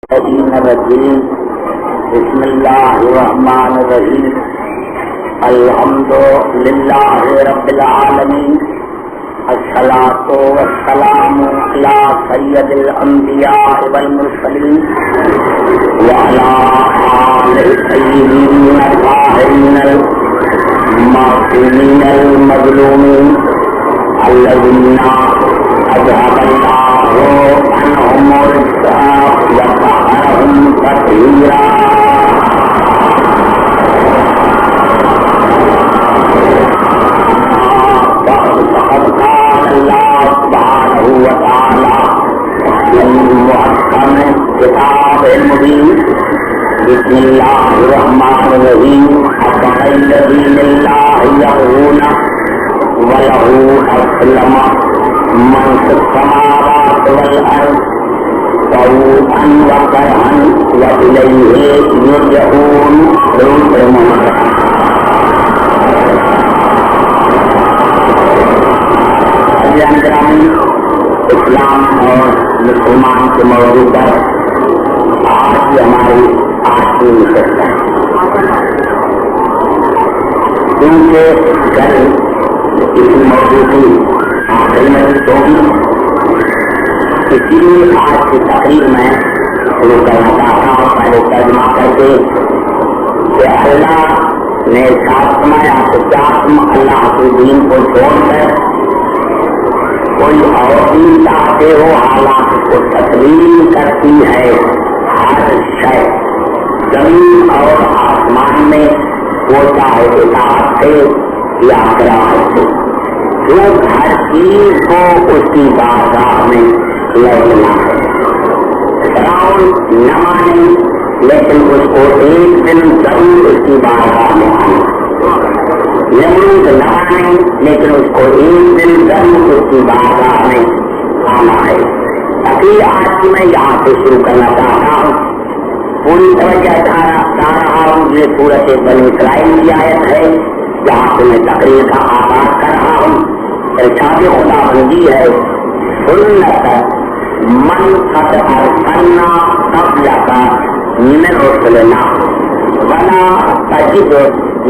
الرجیم بسم اللہ الرحمن الرحیم الحمد للہ رب العالمین الصلاۃ والسلام علی سید الانبیاء والمرسلین وعلی آلہ الطیبین الطاہرین المعصومین المظلومین الذین اذهب اللہ عنہم الرجس وطہرہم تطہیرا. بسم اللہ الرحمن الرحیم الذین لا یرجون وله اسلم من فی السماوات والارض طوعا وكرها والیہ یرجعون. اسلام اور مسلمان کے موضوع پر آج ہماری آخری نشست ہے، کیونکہ کل اسی موضوع کی آخری نشست ہوگی. اسی لیے آج کی تقریر میں شروع کرنا چاہتا ہوں پہلے ترجمہ کر کے کہ اللہ نے ارشاد فرمایا کہ کیا تم اللہ کے دین کو چھوڑ کر کوئی اور دین چاہتے ہو؟ حالات کو تسلیم کرتی ہے ہر شے زمین اور آسمان میں، وہ چاہے اطاعت سے یا کراہت سے، جو ہر چیز کو اس کی بارگاہ میں لوٹنا ہے. فرعون نہ مانے لیکن اس کو ایک دن ضرور اس کی بارگاہ میں آنا. نمرود نہ مانے لیکن اس کو ایک دن ضرور اس کی بارگاہ میں آنا ہے. ابھی آج کی میں یہاں سے شروع کرنا چاہتا ہوں. پوری توجہ چاہ رہا ہوں. یہ سورۃ بنی اسرائیل کی آیت ہے جہاں سے میں تقریر کا آغاز کر رہا ہوں. ارشاد خدا بندی ہے سنت من قد ارسلنا قبلک من رسلنا ولا تجد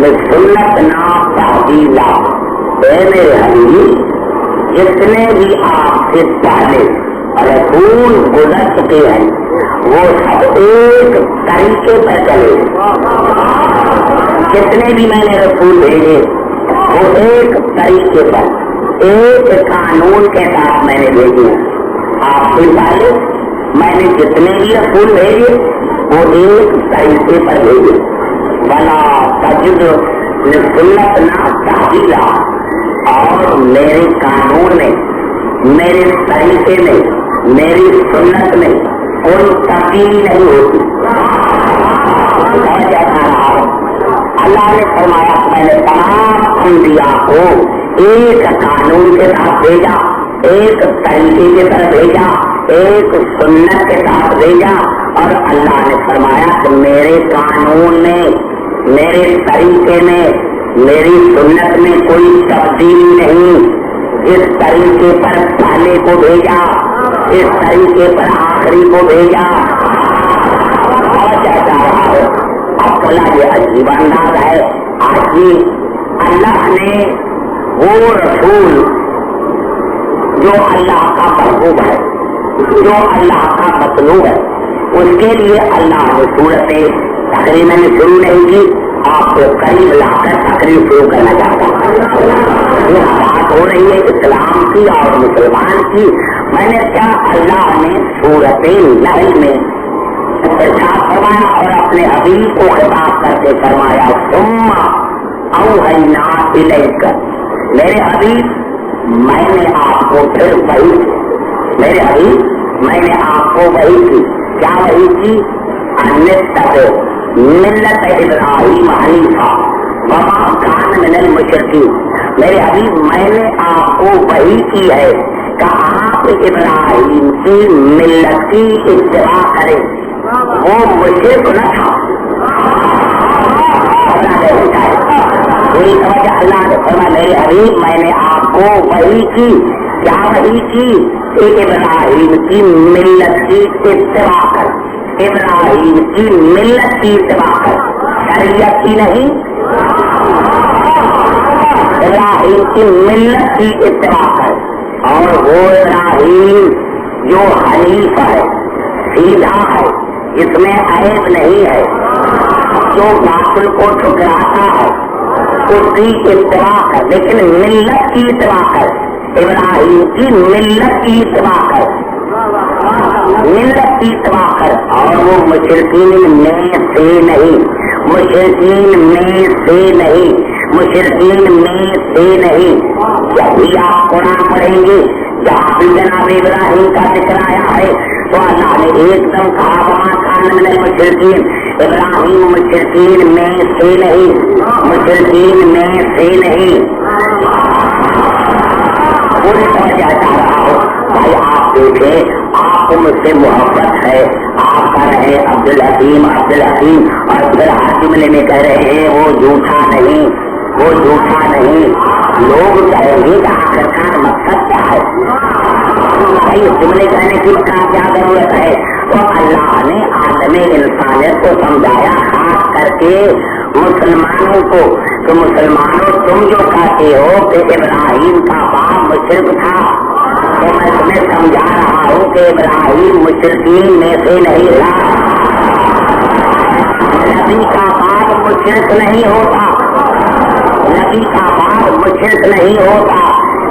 لسنتنا تبدیلا. اے میرے حبیب، جتنے بھی آپ سے پہلے رسول گزر چکے ہیں وہ سب ایک طریقے پر چلے. جتنے بھی میں نے رسول بھیجے وہ ایک طریقے پر، ایک قانون کے ساتھ میں نے بھیجے. آپ سے پہلے میں نے جتنے بھی رسول بھیجے وہ ایک طریقے پر بھیجے. ولا تجد لسنتنا تبدیلا، اور میرے قانون میں، میرے طریقے میں، میری سنت میں کوئی تبدیلی نہیں ہوتی. اللہ نے فرمایا میں نے تمام انبیاء کو ایک قانون کے ساتھ بھیجا، ایک طریقے کے ساتھ بھیجا، ایک سنت کے ساتھ بھیجا. اور اللہ نے فرمایا کہ میرے قانون میں، میرے طریقے میں، میری سنت میں کوئی تبدیلی نہیں. جس طریقے پر پہلے کو بھیجا، اس طریقے پر آخری کو بھیجا. اور کہتا رہا ہو اب اللہ یہ عجیب انداز ہے. آج بھی اللہ نے وہ رسول جو اللہ کا محبوب ہے، جو اللہ کا مطلوب ہے، اس کے لیے اللہ نے صورت تقریر میں نے شروع نہیں کی. آپ کو قریب لا کر تقریر شروع کرنا چاہتا ہوں. یہ بات ہو رہی ہے اسلام کی اور مسلمان کی. میں نے کیا اللہ نے صورت نحل میں ارشاد فرمایا اور اپنے حبیب کو خطاب کر کے فرمایا ثم اوحینا الیک. میرے حبیب میں نے آپ کو پھر وحی کی. میرے حبیب میں نے آپ کو وحی کی. کیا وحی کی؟ انتبعوا ملت ابراہیم حنیفا وما کان من المشرکین. میرے حبیب میں نے آپ کو وحی کی ہے کہ آپ ابراہیم کی ملت کی اتباع کریں. وہ مشرک نہ تھا. پوری توجہ. اللہ نے فرمایا میرے حبیب میں نے آپ کو وحی کی. کیا وحی کی؟ ابراہیم کی ملت کی اتباع کر. ابراہیم کی ملت کی اتباع کر، شریعت کی نہیں، ابراہیم کی ملت کی اتباع کر. اور وہ ابراہیم جو حنیف ہے، سیدھا ہے، جس میں عیب نہیں ہے، جو باطل کو ٹھکراتا ہے، اس کی اتباع کر، لیکن ملت کی اتباع کر، ابراہیم کی ملت کی اتباع کر، ملت کی اتباع کر. اور وہ مشرکین میں سے نہیں، مشرکین میں سے نہیں، مشرکین میں سے نہیں. جب بھی آپ قرآن پڑھیں گے جہاں بھی جناب ابراہیم کا ذکر آیا ہے تو اللہ نے ایک دم کہا وہاں کان من المشرکین، ابراہیم مشرکین میں سے نہیں، مشرکین میں سے نہیں. پوری سمجھا جا رہا ہو بھائی. آپ دیکھیں، آپ کو مجھ سے محبت ہے، آپ کہہ رہے ہیں عبد الحکیم عبد الحکیم، اور پھر حاکم لینے کہہ رہے ہیں وہ جھوٹا نہیں، وہ جھوٹا نہیں. لوگ کہیں گے کہ آخرکار مقصد کیا ہے بھائی، جملے کہنے کی کیا ضرورت ہے؟ تو اللہ نے عالم انسانیت کو سمجھایا، خاص کر کے مسلمانوں کو، تو مسلمانوں تم جو کہتے ہو کہ ابراہیم کا باپ مشرک تھا، تو میں تمہیں سمجھا رہا ہوں کہ ابراہیم مشرکین میں سے نہیں تھا. نبی کا باپ مشرک نہیں ہوتا، نبی کا باپ مشرک نہیں ہوتا.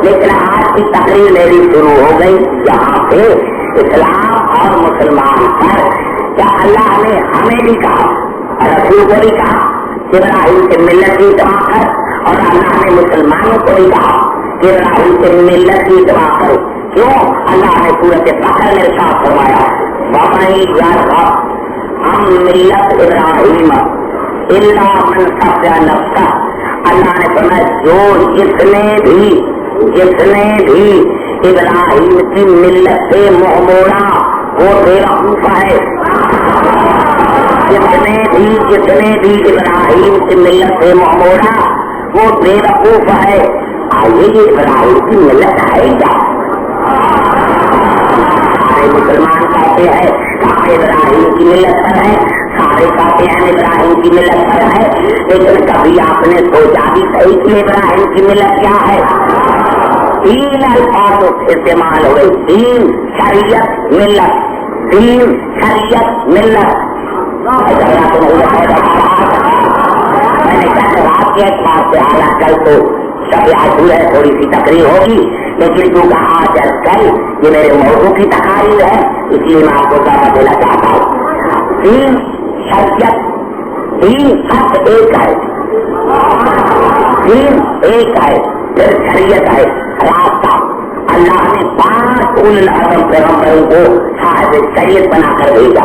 لیکن آج کی تقریر میری شروع ہو گئی یہاں پہ اسلام اور مسلمان پر. کیا اللہ نے ہمیں بھی کہا، رسول کو بھی کہا کہ ابراہیم کی ملت کی اتباع کر، اور اللہ نے مسلمانوں کو بھی کہا کہ ابراہیم کی ملت کی اتباع کرو. کیوں؟ اللہ نے سورۃ بقرہ میں ارشاد فرمایا وَمَن يَرْغَبْ عَن مِلَّةِ إِبْرَاهِيمَ إِلَّا مَن سَفِهَ نَفْسَهُ. اللہ نے فرمایا جس نے بھی ابراہیم کی ملت سے منہ موڑا وہ بیوقوف ہے. جس نے بھی ابراہیم کی ملت سے منہ موڑا وہ بیوقوف ہے. آئیے یہ ابراہیم کی ملت ہے کیا؟ سارے مسلمان کہتے ہیں کہ ابراہیم کی ملت پر ہے، سارے کہتے ہیں ابراہیم کی ملت پر ہے، لیکن کبھی آپ نے سوچا بھی صحیح کہ ابراہیم کی ملت کیا ہے؟ تین الفاظ استعمال ہوئے، دین شریعت ملت، دین شریعت ملت. میں نے کہا رات کے اعتبار سے حالت کل تو شب عاشور ہے، تھوڑی سی تقریر ہوگی، لیکن کیونکہ آج اور کل یہ میرے موضوع کی تقاریر ہے اس لیے میں آپ کو زیادہ دینا چاہتا ہوں. دین شریعت، دین سب ایک ہے، دین ایک ہے، پھر شریعت ہے راستہ. اللہ نے 5 اولو العزم پیغمبروں کو صاحب شریعت بنا کر بھیجا،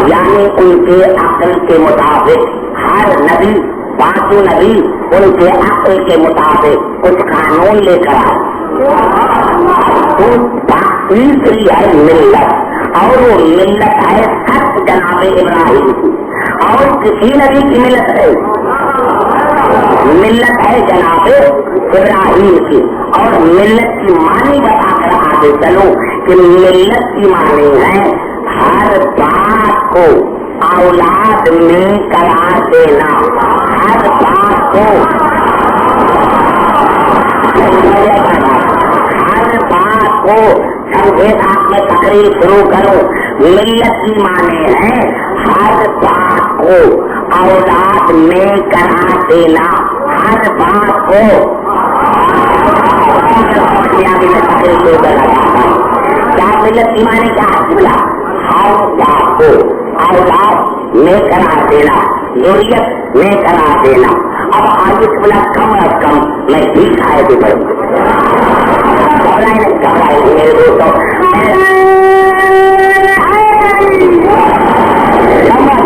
یعنی ان کے عقل کے مطابق ہر نبی، 5 نبی ان کے عقل کے مطابق کچھ قانون لے کر آئے. تیسری ہے ملت، اور وہ ملت ہے سچ جناب ابراہیم کی، اور کسی نبی کی ملت ہے، ملت ہے جناب ابراہیم کی. اور ملت کی معنی بتا کر آگے چلو کہ ملت کی معنی ہے ہر بات کو اولاد میں قرار دینا، ہر بات کو، ہر بات کو سمجھے. آپ میں تقریر شروع کرو. ملت کی معنی ہے ہر بات کو اولاد میں قرار دینا، ہر بات کو. کیا ملت کی معنی کیا ہے؟ ہر بات کو اولاد میں قرار دینا، ضروریت میں قرار دینا. اب آج بلا کم از کم میں 20 آیتیں پڑھوں گا. میرے دوستوں کم از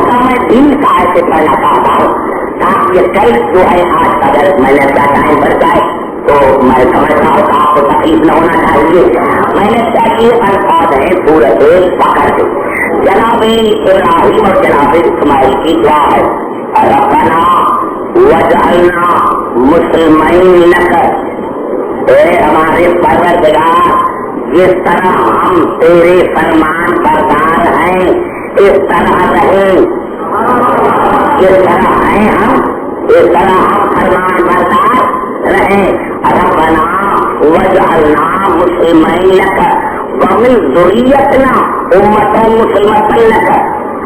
کم میں 20 آیتیں پڑھنا چاہتا ہوں تاکہ یہ کل جو ہے آج کا درس میں نے اپنا ٹائم بڑھ جائے تو میں سمجھتا ہوں کہ آپ کو تکلیف نہ ہونا چاہیے. میں نے چاہیے الفاظ ہیں سورۃ بقرہ کے. جناب ابراہیم اور جناب اسماعیل کی دعا ہے ربنا وجعلنا مسلمین لک، اے ہمارے پروردگار جس طرح ہم تیرے فرمان بردار ہیں इस तरह रहे, जिस तरह हैं हम, इस तरह हम फरमान बरदार रहे। रब्बना वजअलना मुस्लिमैन लक व मिन ज़ुर्रिय्यतिना उम्मतन मुस्लिमतन लक।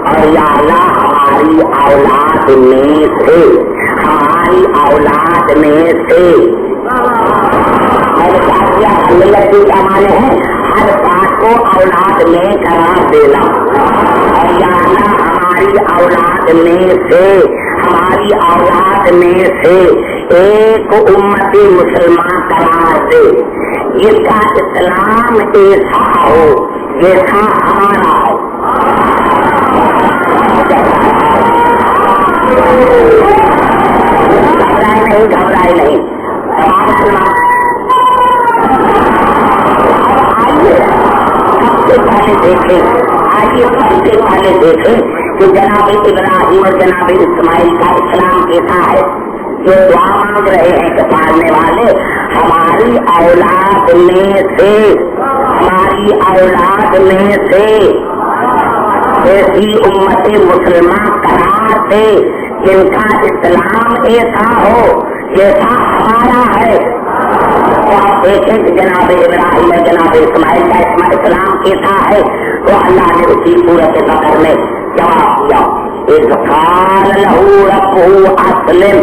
और या अल्लाह हमारी औलाद में से, हमारी औलाद में से, मैंने क्या किया? मिल्लत का माने है हर बात को औलाद में करार देना। और या अल्लाह हमारी औलाद में से, हमारी औलाद में से एक उम्मती मुसलमान करार दे, जिसका इस्लाम ऐसा हो जैसा हमारा हो। घबराए नहीं, सबसे पहले देखें, आइए सबसे पहले देखें कि जनाब इब्राहिम और जनाब इस्माइल का इस्लाम कैसा है। जो दुआ मांग रहे हैं कि पालने वाले हमारी औलाद में से, हमारी औलाद में से ऐसी उम्मते मुसलमान करार दे जिनका इस्लाम ऐसा हो जैसा हमारा है। तो आप देखें कि जनाब इब्राहिम और जनाब इस्माइल का इस्लाम कैसा है। तो अल्लाह ने उसी सूरत बकर में जवाब दिया, इज़ क़ाल लहू रब्बुहु अस्लिम।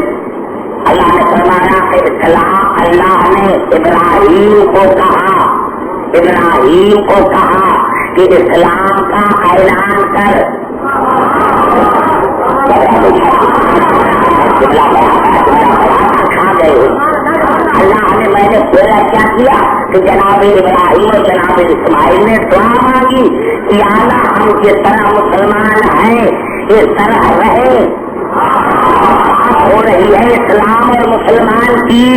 अल्लाह ने फरमाया कि इस्लाम, अल्लाह ने इब्राहिम को कहा, इब्राहिम को कहा कि इस्लाम का ऐलान कर। खा गए अल्लाह ने, मैंने बोला क्या किया कि जनाब इब्राहिम और जनाब इस्माइल ने दुआ मांगी कि अल्लाह हम जिस तरह मुसलमान हैं इस तरह रहे। हो रही है इस्लाम और मुसलमान की।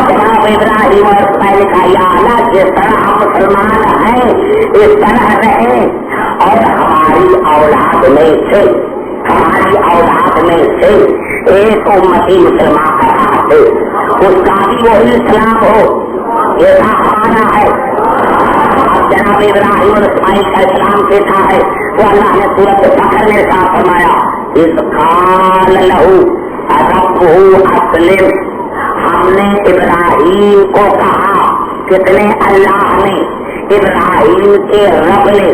जनाब इब्राहिम और इस्माइल का या अल्लाह जिस तरह हम मुसलमान हैं इस तरह रहे। और हमारी औलाद में से, हमारी औलाद में से एक उम्मती मुसलमान करा दे, उसका भी वही इस्लाम हो जैसा हमारा है। जनाब इब्राहिम और इस्माइल का इस्लाम कैसा है वो अल्लाह ने सूरत बकर में साफ फरमाया, इज़ क़ाल लहू रब्बुहु अस्लिम। हमने इब्राहिम को कहा, कितने? अल्लाह ने, इब्राहिम के रब ने,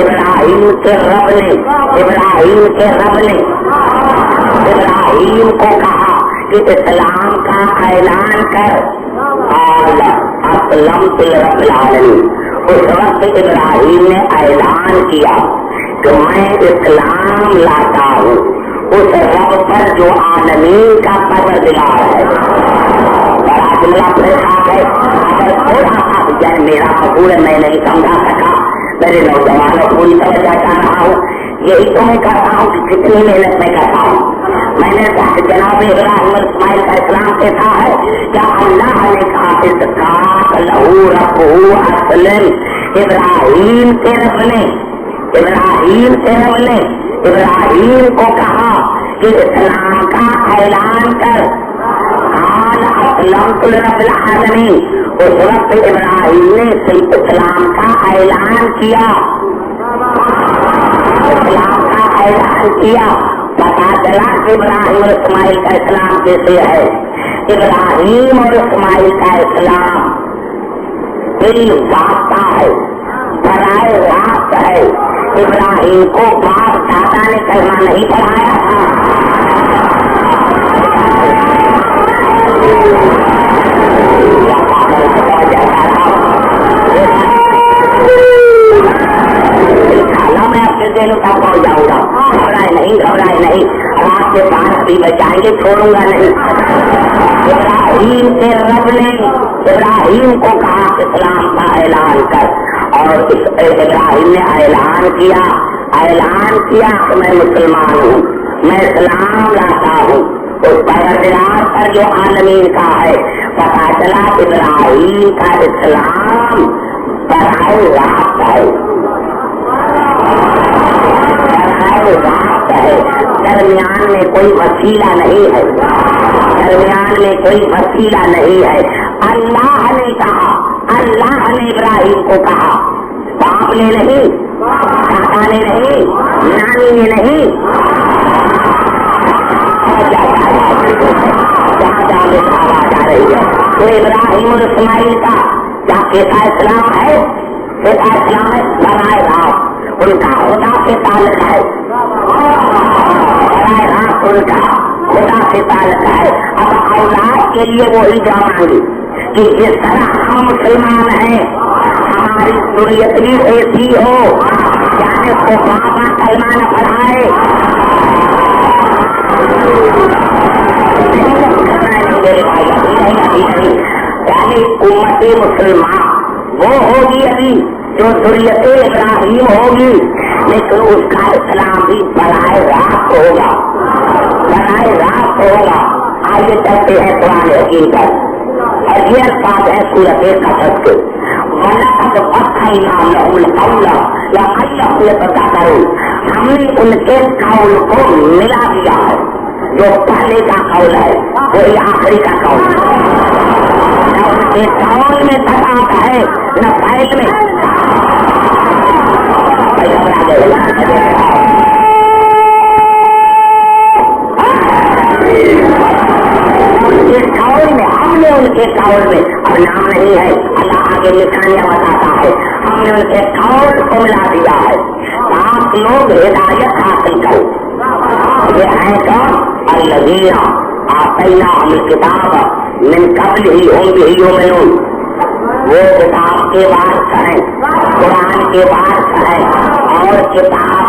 इब्राहिम के रब ने, इब्राहिम के रब ने इब्राहिम को कहा कि इस्लाम का ऐलान कर। अस्लमतु लिरब्बिल आलमीन। उस वक्त इब्राहिम ने ऐलान किया कि मैं इस्लाम लाता हूँ उस रब पर जो आलमीन का परवरदिगार है। बड़ा जुमला फैला है। अगर थोड़ा सा जन मेरा कबूल मैं नहीं समझा सका, मेरे नौजवानों को पूरी तवज्जो चाह रहा हूँ। यही तो मैं करता हूँ कि कितनी मेहनत मैं करता हूँ। मैंने कहा कि जनाब इब्राहिम और इस्माइल का इस्लाम कैसा है। क्या अल्लाह ने कहा इज़ क़ाल लहू रब्बुहु अस्लिम। इब्राहिम के रब ने, इब्राहिम के रब ने इब्राहिम को कहा कि इस्लाम का ऐलान कर। क़ाल अस्लमतु लिरब्बिल आलमीन। उस वक्त इब्राहिम ने इस्लाम का ऐलान किया, इस्लाम का ऐलान किया। पता चला कि इब्राहिम और इस्माइल का इस्लाम कैसे है। इब्राहिम और इस्माइल का इस्लाम दिल वास्ता है, पराए रास्त है। इब्राहिम को बाप दादा ने कलमा नहीं पढ़ाया था। मैं अपने दिलों तक पहुँच जाऊंगा। घबराए नहीं, घबराए नहीं, रात के पास भी बचाएंगे, छोड़ूंगा नहीं। इब्राहिम के रब ने इब्राहिम को कहा इस्लाम का ऐलान कर। और इब्राहिम ने ऐलान किया, ऐलान किया कि मैं मुसलमान हूँ, मैं इस्लाम लाता हूँ उस परवरदिगार पर जो आलमीन का है। पता चला इब्राहिम का इस्लाम पराए रास्त है, दरमियान में कोई वसीला नहीं है, दरमियान में कोई वसीला नहीं है। अल्लाह ने कहा, अल्लाह ने इब्राहिम को कहा, बाप ने नहीं, दादा ने नहीं, नानी ने नहीं, जहाँ जहाँ में आवाज आ रही है तो इब्राहिम और इस्माइल का क्या कैसा इस्लाम है, कैसा इस्लाम है, बनाए रात उनका खुदा से ताल्लुक है, बनाए रात उनका खुदा से ताल्लुक है। अब औलाद के लिए वही जवानी कि जिस तरह हम मुसलमान हैं हमारी दुनियत भी ऐसी हो, जाने को बाबा कलमा न पढ़ाए, यानी उम्मत मुसलमान वो होगी अभी जो दुनियत इब्राहिम होगी, लेकिन उसका इस्लाम भी बनाए रात होगा, बनाए रात होगा। आइए चलते हैं कुरान हकीम पर, और ये अल्फाज है सूरत कसस के, वलक़द वक़्क़अना लहुल क़ौला लअल्लहुम यतज़क्करून, हमने उनके कौल को मिला दिया है, जो पहले का कौल है वही आखिरी का कौल है, न उनके कौल में तकात है न फैल में। उनके कौल में, हमने उनके कौल में, अब नाम नहीं है, अल्लाह आगे निशानियां बताता है, हमने उनके कौल को मिला दिया है, आप लोग हिदायत हासिल करो। ये है कौन? अल्लज़ीना आतैनाहुमुल किताब मिन क़ब्लिही हुम बिही युमिनून, वो किताब के वारिस हैं, कुरान के वारिस हैं, और किताब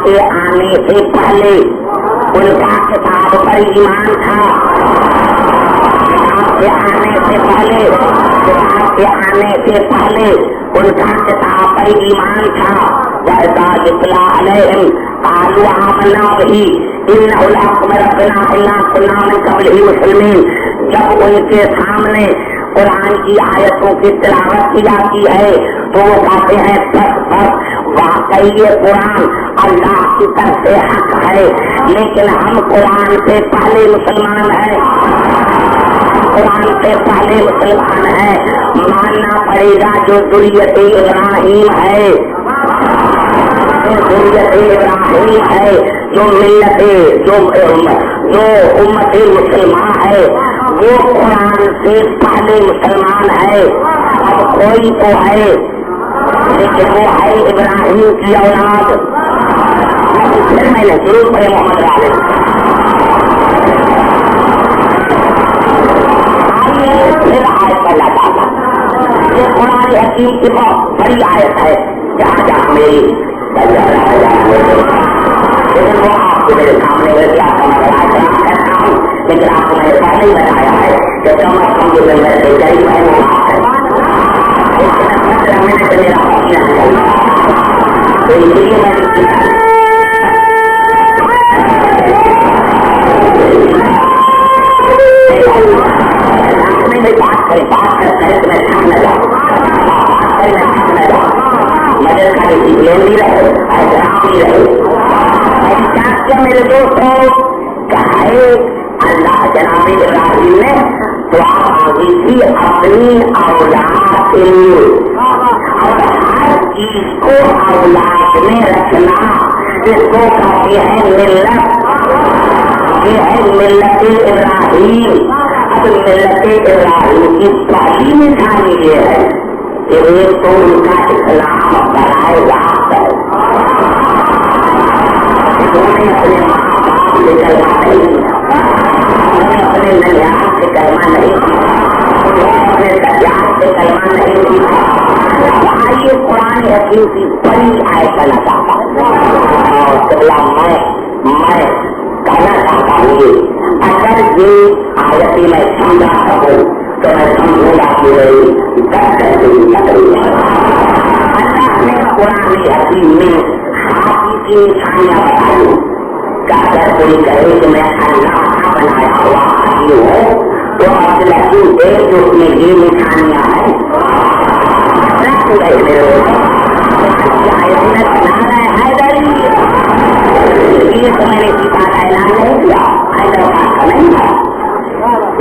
के आने से पहले उनका किताब पर ईमान था, किताब के आने से पहले, किताब के आने से पहले उनका किताब पर ईमान था। वैसा इत्ला अलैहिम क़ालू आमन्ना बिही इन्नहुल हक़्क़ु मिन रब्बिना इन्ना कुन्ना मिन क़ब्लिही मुस्लिमीन, जब उनके सामने कुरान की आयतों की तिलावत की जाती है तो वो कहते हैं बस बस वाकई ये कुरान अल्लाह की तरफ से हक है, लेकिन हम कुरान से पहले मुसलमान हैं, कुरान से पहले मुसलमान हैं, मानना पड़ेगा जो दुर्यत इब्राहिम है, जो दुर्यत इब्राहिम है, जो मिल्लत जो उम्मत मुसलमान है वो कुरान से पहले मुसलमान है। अब कोई तो है लेकिन वो है इब्राहिम की औलाद, फिर मैंने जरूर पढ़े मोहम्मद वाले। आइए फिर आयत पर लगाता, ये कुरान हकीम की बहुत बड़ी आयत है, जहाँ जहाँ मेरी लेकिन वो आपको मेरे सामने क्या करता हूँ, लेकिन आपको मैंने पहले ही बताया है कि कम अज कम जो मेरे से गरीब है वो आप है, मैंने तो मेरा पसीना निकल, तो इसलिए मैंने बात करते हैं तो मैं थक न जाऊँ, बात करें मैं थक न जाऊँ, मदद का डिसिप्लिन भी रहे, एहतराम भी रहे। क्या मेरे दोस्तों कहे अल्लाह जनाब इब्राहिम ने दुआ मांगी थी अपनी औलाद के लिए, और हर चीज को औलाद में रखना इसको कहते हैं मिल्लत, ये है मिल्लत इब्राहिम। अब मिल्लत इब्राहिम की पहली निशानी ये है कि एक तो उनका इस्लाम बनाए रात है, उन्होंने अपने माँ बाप से कलमा नहीं, उन्होंने अपने ननिहाल से कलमा नहीं, उन्होंने अपने दरियार से कलमा नहीं सीखा। आइए कुरान हकीम की बड़ी आयत करना चाहता हूँ, और कबला मैं कहना चाहता हूँ, अगर ये आयत मैं समझा सकूँ तो मैं समझूंगा कि मेरी 10 घंटे की तकलीफ है। अल्लाह ने कुरान हकीम में हाथी की निशानियां बताई, अगर कोई कहे कि मैं अल्लाह का बनाया हुआ हाथी हूँ तो अब्दुल हकीम देख जो उसमें ये निशानियां हैं, ये तो मैंने सीधा का ऐलान नहीं किया, हैदराबाद का नहीं था,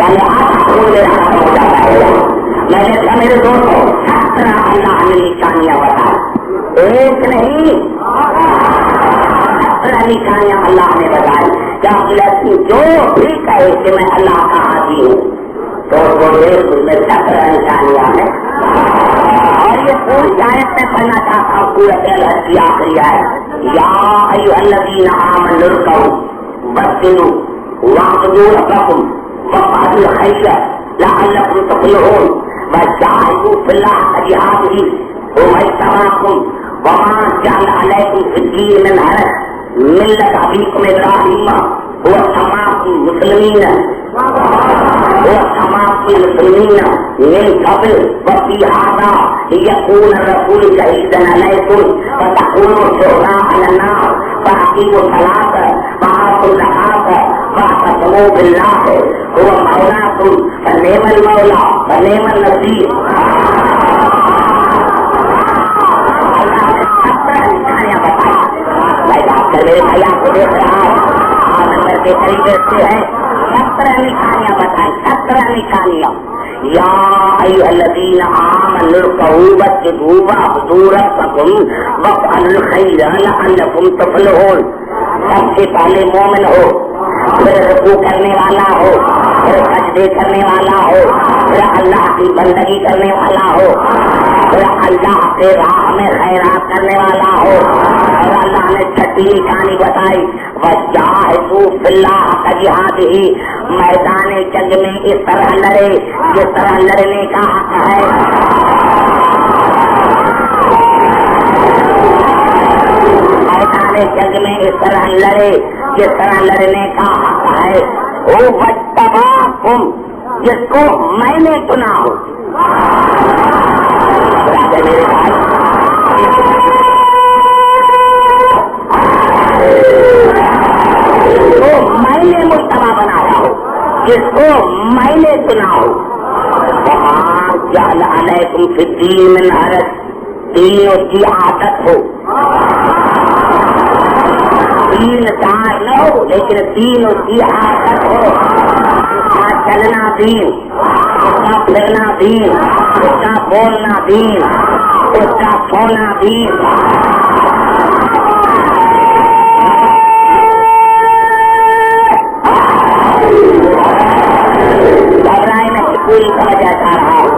यानी आप मेरा हो जाता है। मैंने मेरे दोस्तों 17 अल्लाह ने निशानियां बताई, नहीं। 17 निशानियां अल्लाह ने बताई। जब लड़की जो भी कहे कि मैं अल्लाह का हाजी हूँ तो वो देख उसमें 17 निशानियां हैं। और ये पूरी आयत में पढ़ना चाहता हूँ, सूरत अल-हज की आखिरी आयत, या अय्युहल्लज़ीना आमनू इरकऊ वस्जुदू वअबुदू रब्बकुम वफ़अलू खैर लअल्लकुम तुफ़्लिहून वजाहिदू फिल्लाहि हक़्क़ जिहादिही हुवा इज्तबाकुम वमा जअल अलैकुम फ़िद्दीन मिन हरज मिल्लत अबीकुम इब्राहीम हुवा सम्माकुम मुस्लिमीन من قبل وفي هذا ليكون الرسول شهيدا عليكم وتكونوا شهداء على الناس فأقيموا الصلاة وآتوا الزكاة واعتصموا بالله هو مولاكم فنعم المولى ونعم النصير. اللہ نے 17 نشانیاں بتائی. میں بات کر میرے بھائی آپ کو دیکھ رہا ہوں آپ نمبر کے طریقے سے ہے. 17 نشانیاں بتائیں. 17 نشانیاں. یا ایھا الذین آمنوا ارکعوا واسجدوا واعبدوا ربکم وافعلوا الخیر لعلکم تفلحون. سب سے پہلے مومن ہو، پھر رکوع کرنے والا ہو، پھر سجدے کرنے والا ہو، پھر اللہ کی بندگی کرنے والا ہو، پھر اللہ کے راہ میں خیرات کرنے والا ہو. اور اللہ نے 6 نشانی بتائی، وجاہدوا فی اللہ حق جہادہ. میدان جنگ میں اس طرح لڑے جس طرح لڑنے کا حق ہے. میدان جنگ میں اس طرح لڑے جس طرح لڑنے کا حق ہے. وہ وَاتَّبَعَكُمْ جس کو میں نے چنا ہو. میرے بھائی میں نے مجتبیٰ بنایا ہو، جس کو میں نے چنا ہو. وَمَا جَعَلَ عَلَيْكُمْ فِي الدِّينِ مِنْ حَرَجٍ. دین اس کی عادت ہو، دین دار نہ ہو لیکن دین اس کی عادت ہو. اس کا چلنا دین، اس کا پھرنا دین، اس کا بولنا دین، اس کا سونا دین. پوری توجہ چاہ رہا ہوں.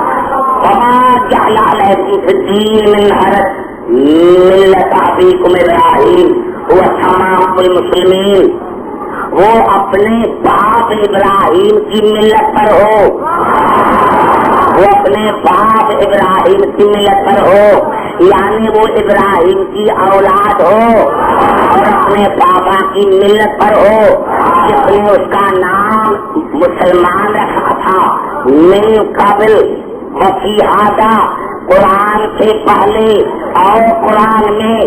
وما جعل علیکم فی الدین من حرج ملت ابیکم ابراہیم هو سماکم المسلمین. وہ اپنے باپ ابراہیم کی ملت پر ہو، وہ اپنے باپ ابراہیم کی ملت پر ہو، یعنی وہ ابراہیم کی اولاد ہو اور اپنے بابا کی ملت پر ہو جس نے اس کا نام مسلمان رکھا تھا. من قبل وفی ھذا قرآن سے پہلے اور قرآن میں،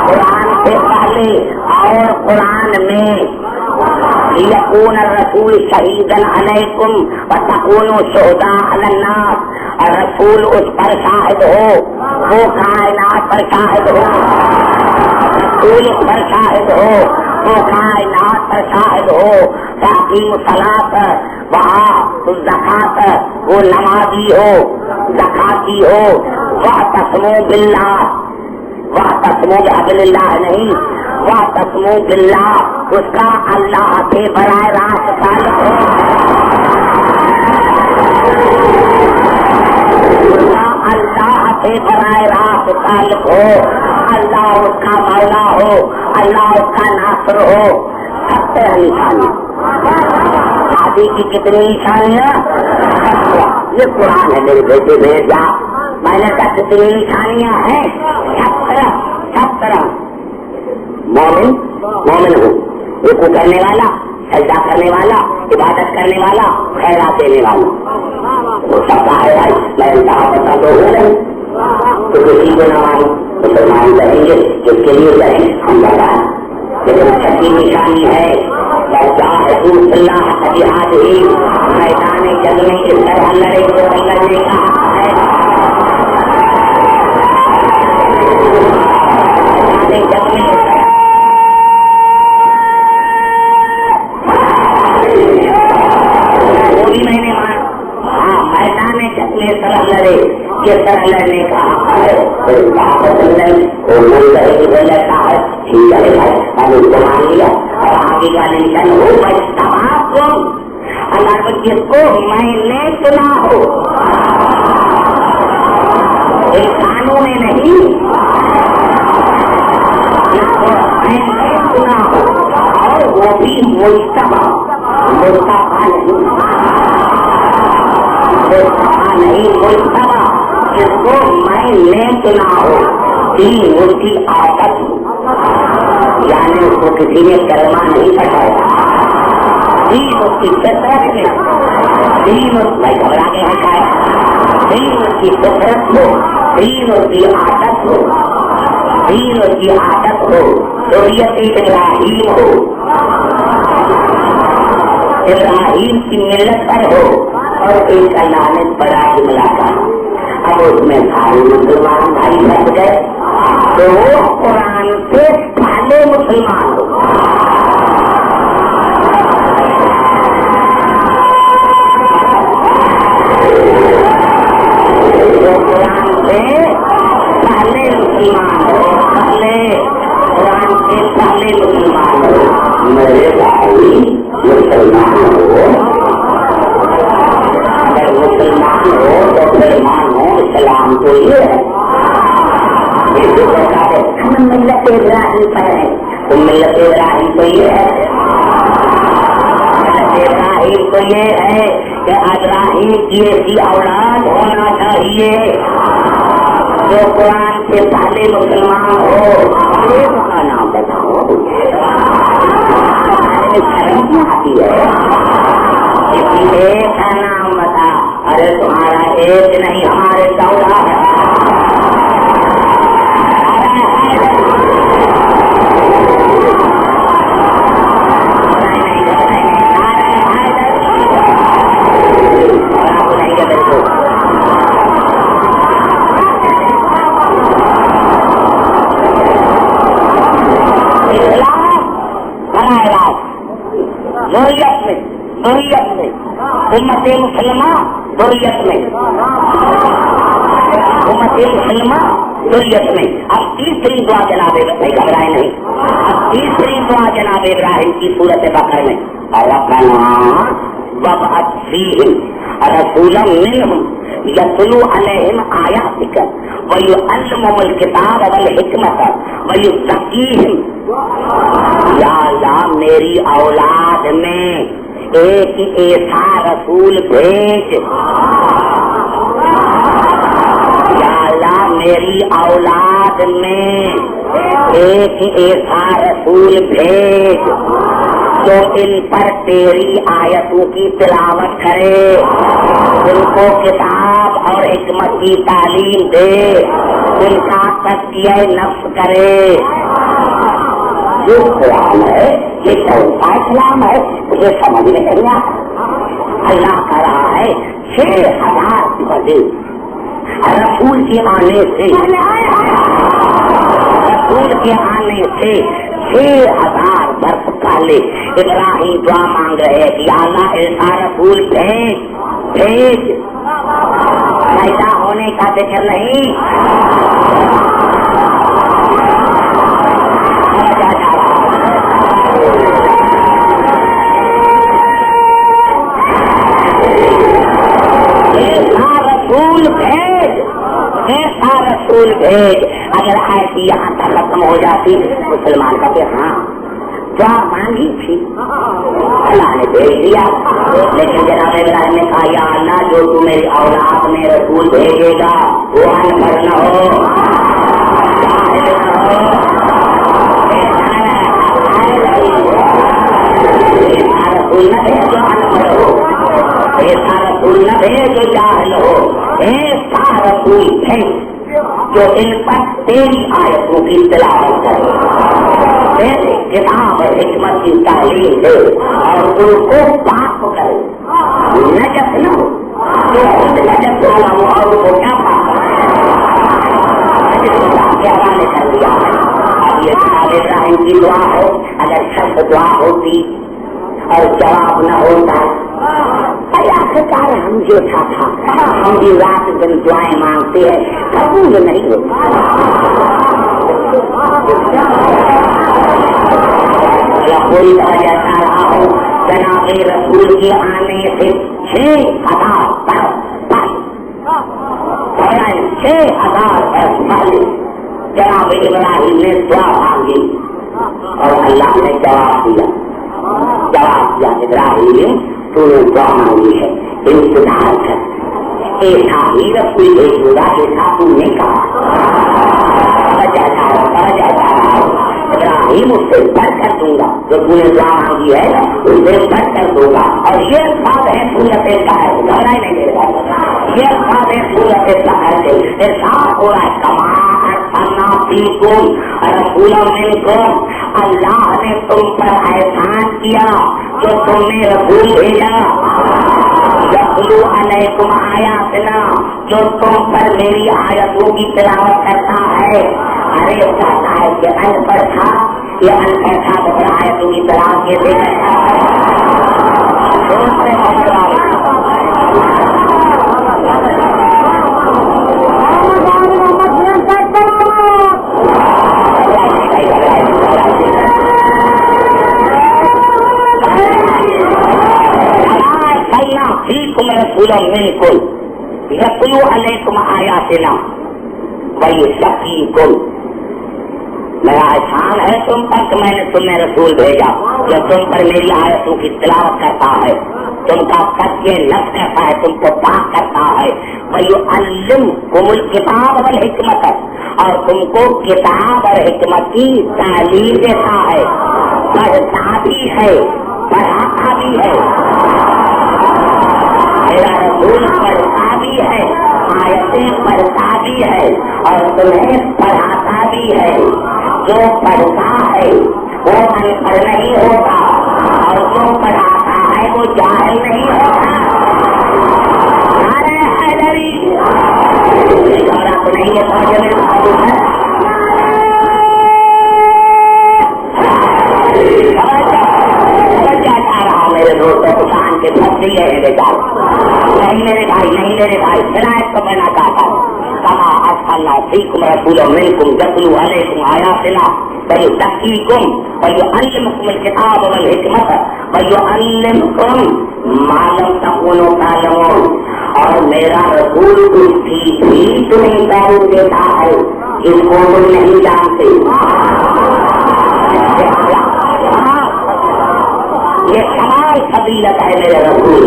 قرآن سے پہلے اور قرآن میں. لیکون الرسول شہیدا علیکم وتکونوا شہداء علی الناس. اور رسول اس پر شاہد ہو، وہ کائنات پر شاہد ہو. رسول اس پر شاہد ہو، وہ کائنات پر شاہد ہو. فاقیموا الصلاۃ وآتوا الزکاۃ. وہ نمازی ہو، زکاتی ہو. واعتصموا باللہ، واعتصموا بحبل اللہ نہیں، واعتصموا باللہ اس کا اللہ سے براہ راست تعلق ہو. اس کا اللہ سے براہ راست تعلق ہو. اللہ اس کا مولا ہو، اللہ اس کا ناصر ہو. 17 نشانی. شادی کی کتنی نشانیاں؟ یہ قرآن ہے میرے بیٹے میرے جا. میں نے کہا کتنی نشانیاں ہیں؟ 17. مومن ہو، رکوع کرنے والا، سجدہ کرنے والا، عبادت کرنے والا، خیرات دینے والا. وہ سب کا ہے بھائی. میں انتہا پتا تو ہو نہیں تو کسی کو نہ مانی مسلمان کہیں گے جس کے لیے کہیں ہم بتائیں. لیکن 6 نشانی ہے وجاہدوا فی اللہ حق جہادہ. میدان جنگ میں اس طرح لڑے جو لڑنے کا حق ہے. میدان جنگ میں وہ بھی میں نے مانا. ہاں میدان جنگ میں اس طرح لڑے جس طرح لڑنے کا حق ہے. कोई ताकत नहीं, वो मन करे कि बोल लेता है, ठीक है भाई, मैंने उसको मान लिया और आगे का निशान हो भाई तबाह को अगर जिसको मैंने सुना हो, इंसानों में नहीं, जिसको मैंने सुना हो और वो भी मुस्तफा नहीं मुस्तफा, जिसको मैंने सुना हो तीन उसकी आदत, यानी उसको किसी ने कलमा नहीं पढ़ाया, तीन उसकी फितरत में, तीन उसमें घबरा के हटाया, तीन उसकी फितरत हो, तीन उसकी आदत हो, तीन उसकी आदत हो, शरीयत इब्राहीम हो, इब्राहीम की मिल्लत पर हो और एक अल्लाह ने बड़ा जुमला कहा। अब उसमें सारे मुसलमान भाई बच गए तो वो कुरान से पहले मुसलमान हो, तो कुरान से पहले मुसलमान हो, पहले कुरान से पहले मुसलमान हो। मेरे भाई मुसलमान हो, अगर मुसलमान हो तो फिर मानो इस्लाम तो ये है, हम मिल्लत इब्राहीम पर है, तो मिल्लत इब्राहीम तो ये है, मिल्लत इब्राहीम तो ये है कि इब्राहीम की ऐसी औलाद होना चाहिए जो कुरान से पहले मुसलमान हो। उसका नाम बताओ, आती है एक का नाम बता, अरे तुम्हारा एक नहीं हमारे 14 है। दुर्यत में उम्मत मुसलमान, दुर्यत में उम्मत मुसलमान, दुर्यत में। अब तीसरी दुआ जनाब नहीं घबराए नहीं, अब तीसरी दुआ जनाब इब्राहिम की सूरत बकर में, रब्बना वबअथ फीहिम रसूलन मिनहुम यतलू अलैहिम आयातिक व युअल्लिमुहुमुल किताब वल हिकमत व युज़क्कीहिम। या अल्लाह मेरी औलाद में एक ऐसा रसूल भेज, या अल्लाह मेरी औलाद में एक ऐसा रसूल भेज जो इन पर तेरी आयतों की तिलावत करे, उनको किताब और हिकमत की तालीम दे, उनका तज़किया नफ्स करे। जो कुरान है ये कौन सा इस्लाम है मुझे समझ में नहीं आता। अल्लाह कह रहा है 6000 बजे रसूल के आने से, रसूल के आने से 6000 वर्ष पहले इब्राहिम दुआ मांग रहे कि अल्लाह ऐसा रसूल भेज भेज, पैदा होने का जिक्र नहीं। ऐसा रसूल भेज। अगर ऐसी यहाँ तक खत्म हो जाती मुसलमान कहते हाँ दुआ मांगी थी अल्लाह ने भेज दिया, लेकिन जनाब इब्राहिम ने कहा या अल्लाह जो तू मेरी औलाद में रसूल भेजेगा वो अनपढ़ न हो, ऐसा रसूल न भेज जो अनपढ़ हो, ऐसा रसूल न भेज जो जाहिल हो, ऐसा रसूल भेज जो इन पर तेरी आयतों की तिलावत करे, तेरे किताब और हिकमत की तालीम दे और उनको पाक करे, नजस न हो, जो खुद नजस वाला हो और उनको क्या पाक के हवाले कर दिया है। अब ये जनाब इब्राहिम की दुआ हो, अगर सख्त दुआ होती और जवाब न होता आखिरकार हम देखा था, हम भी रात दिन दुआएं मांगते हैं, कबूल नहीं होता। कोई वजह रहा हो जनाबे रसूल के आने से 6,000 बरस पहले 6,000 बरस पहले जनाब इब्राहिम ने दुआ मांगी और अल्लाह ने जवाब दिया। इब्राहिम तूने दुआ मांगी है, इंतजार कर, ऐसा ही रसूल भेजूंगा ऐसा तूने कहा। इब्राहिम उससे बढ़ कर दूंगा, जो तूने दुआ मांगी है उससे बढ़ कर दूंगा। और ये बात है सूरत कहर, घबराई नहीं दे रहा, ये बात है सूरत कहर से साफ हो रहा है। अल्लाह ने तुम पर एहसान किया जो तुमने रसूल भेजा। यतलू अलैकुम आयातना, जो तुम पर मेरी आयतों की तिलावत करता है। अरे कहता है कि अनपढ़ था, ये अनपढ़ था तो फिर आयतों की तिलावत कैसे करता है? यतलू अलैकुम आयातिना वयुज़क्कीकुम, मेरा एहसान है तुम पर कि मैंने तुम्हें रसूल भेजा जो तुम पर मेरी आयतों की तिलावत करता है, तुमका सत्य नफ्स करता है, तुमको पाक करता है। वयुअल्लिमुकुमुल किताब वल हिकमत, और तुमको किताब और हिकमत की तालीम देता है, पढ़ता भी है पढ़ाता भी है। मेरा रसूल पढ़ता भी है, आयतें पढ़ता भी है और तुम्हें पढ़ाता भी है। जो पढ़ता है वो अनपढ़ नहीं होता और जो पढ़ाता है वो जाहिल नहीं होता। अरे हैदरी तो नहीं है मेरे दोस्तों कुशान के फंस गई है बेटा। नहीं मेरे भाई हिदायत को मैं चाहता हूँ। कहा अल्लाह फीकुम रसूलुम मिनकुम यतलू अलैकुम आयातिना वयुज़क्कीकुम वयुअल्लिमुकुमुल किताब वल हिकमत वयुअल्लिमुकुम मा लम तकूनू तालमून, और मेरा रसूल उसकी भी तुम्हें तालीम देता है जिनको तुम नहीं जानते। ये कमाल फजीलत है मेरे रसूल,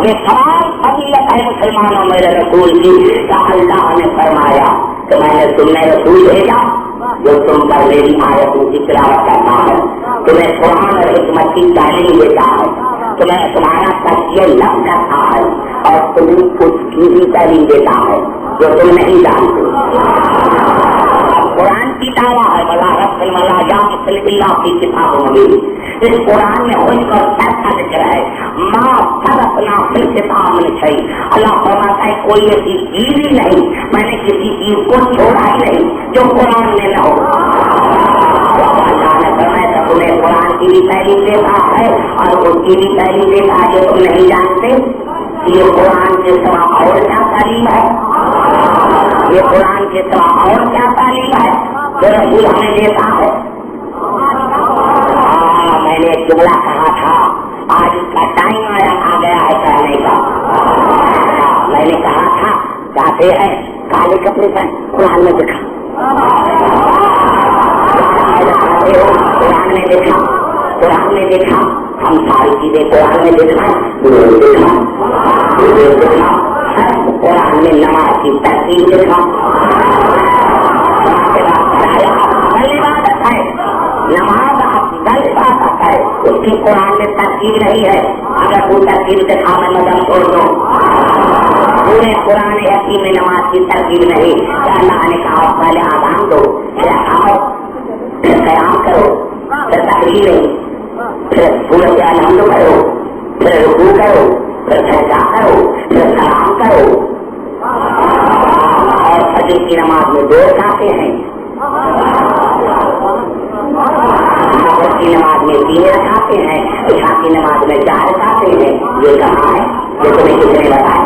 ये कमाल फजीलत है मुसलमानों मेरे रसूल की। अल्लाह ने फरमाया कि मैंने तुम्हें रसूल भेजा जो तुम पर मेरी आयतों की तिलावत करता है, तुम्हें कुरान और हिकमत की तालीम देता है, तुम्हें तुम्हारा तज़किया लफ्ज़ करता है और तुम्हें उसकी भी तालीम देता है जो तुम नहीं जानते। कुरान की दावा है वला रब्बुल मलाइकति इल्ला फी किताबिन मुबीन। इस कुरान में उनका ऐसा जिक्र है माँ फरकना फिल किताब में छई। अल्लाह फरमाता है कोई ऐसी चीज ही नहीं, मैंने किसी चीज को छोड़ा ही नहीं जो कुरान में न हो। अल्लाह ने फरमाया तुम्हें कुरान की भी तालीम देता है और उसकी भी तालीम देता है जो तुम नहीं जानते। ये कुरान के सिवा और क्या तालीम है? ये कुरान के सिवा और क्या तालीम है जो रसूल हमें देता है? मैंने एक जुमला कहा था, आज उसका टाइम आ गया है कहने का। मैंने कहा था जाते हैं काले कपड़े पर कुरान में देखा, कुरान में देखा हम सारी चीजें कुरान में देखा कुरान में नमाज की तरकीब देखा। नमाज अफजल इबादत है, उसकी कुरान में तरकीब नहीं है। अगर वो तरकीब दिखा मैं मदद छोड़ दो, पूरे कुरान हकीम में नमाज की तरकीब नहीं। अल्लाह ने कहा पहले आज़ान दो, फिर आओ, फिर क़याम करो, फिर तकरीरें, फिर सूरत अलहम्द करो, फिर रुकू करो, फिर सजदा करो, फिर सलाम करो। और फजर की नमाज में 2 रकातें हैं, की नमाज में 3 रकातें चाहते हैं, ईशा की नमाज में 4 चाहते हैं, ये कहाँ है? ये तुम्हें किसने बताया?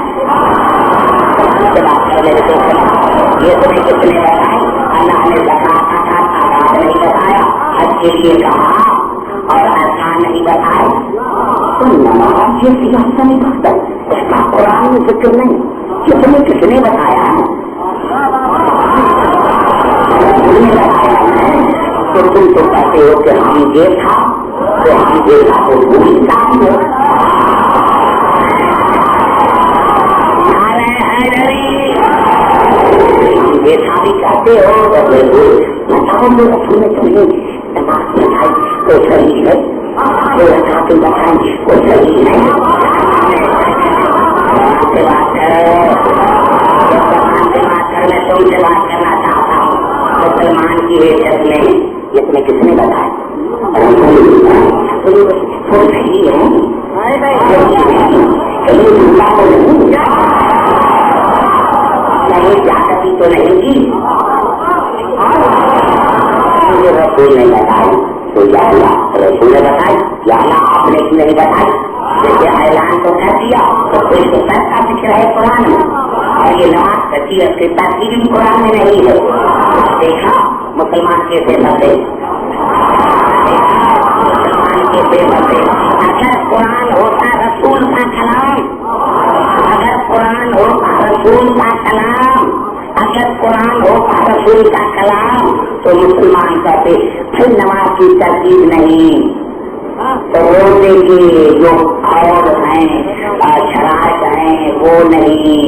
बात करने में ये तुम्हें किसने बताया? अल्लाह ने ज़कात आदात नहीं बताया, हज के लिए कहा और अरकान नहीं बताया। तो नमाज ये सियासा नहीं करता, उसका कुरान में जिक्र नहीं, ये तुम्हें किसने बताया है? तो तुम तो कहते हो कि हम ये था, तो हम ये था तो भूल जाएंगे। ये था भी कहते हो तो बिल्कुल बताओ, मेरे तुम्हें तुम्हें नमाज बताई तो सही है, जो रखा तुम बताई वो सही है। से बात करो, मैं तुमसे बात करना चाहता हूँ। मुसलमान की हैसियत में ये तुम्हें किसने बताया? तो सही है, नहीं जाती तो नहीं की, मुझे रसूल ने बताई तो या अल्लाह रसूल ने बताई, या अल्लाह आपने नहीं बताई। जैसे ऐलान तो कर दिया तो कोई तो सबका जिक्र है कुरान में, और ये नमाज सच्ची उसकी ताकीद भी कुरान में नहीं है। देखा मुसलमान कैसे बदले, मुसलमान कैसे बदले। अगर कुरान होता रसूल का कलाम, अगर कुरान होता रसूल का कलाम, अगर कुरान होता रसूल का कलाम, तो मुसलमान कहते फिर नमाज की तरकीब नहीं, तो रोजे की जो और हैं शरारत हैं वो नहीं।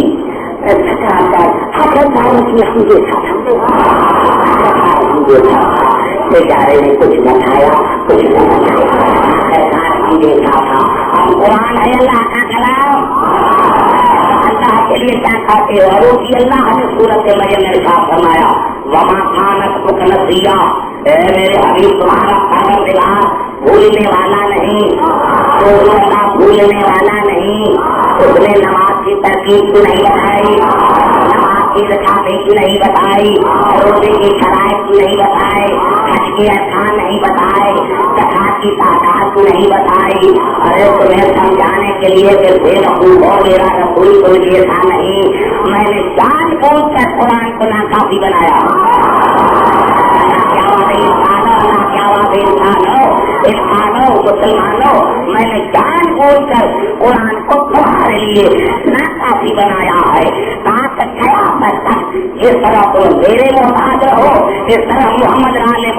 बेचारे ने कुछ बताया, कुछ न बताया, देखा था। हम कुरान है अल्लाह का कलाम, अल्लाह के लिए क्या खाते हो? और उसकी अल्लाह ने सूरत मरियम में साफ फरमाया, वमा खानत मुकनसिया, मेरे हबीब तुम्हारा परवरदिगार भूलने वाला नहीं, तो अल्लाह भूलने वाला नहीं। उसने नमाज की तरकीब की नहीं बताई, नमाज की रकातें की नहीं बताई, रोजे की शराइत की नहीं बताई, हज के अरकान नहीं बताए, ज़कात की तादाद को नहीं बताई। अरे तुम्हें समझाने के लिए कि बेवकूफ हो मेरा रसूल को ये था नहीं, मैंने जानबूझ कर कुरान को नाकाफी बनाया। इंसानों मुसलमानों, मैंने जानबूझ कर कुरान को तुम्हारे लिए नाकाफी बनाया है, ताकि क़यामत तक जिस तरह तुम मेरे मोहताज हो, इस तरह मोहम्मद वाले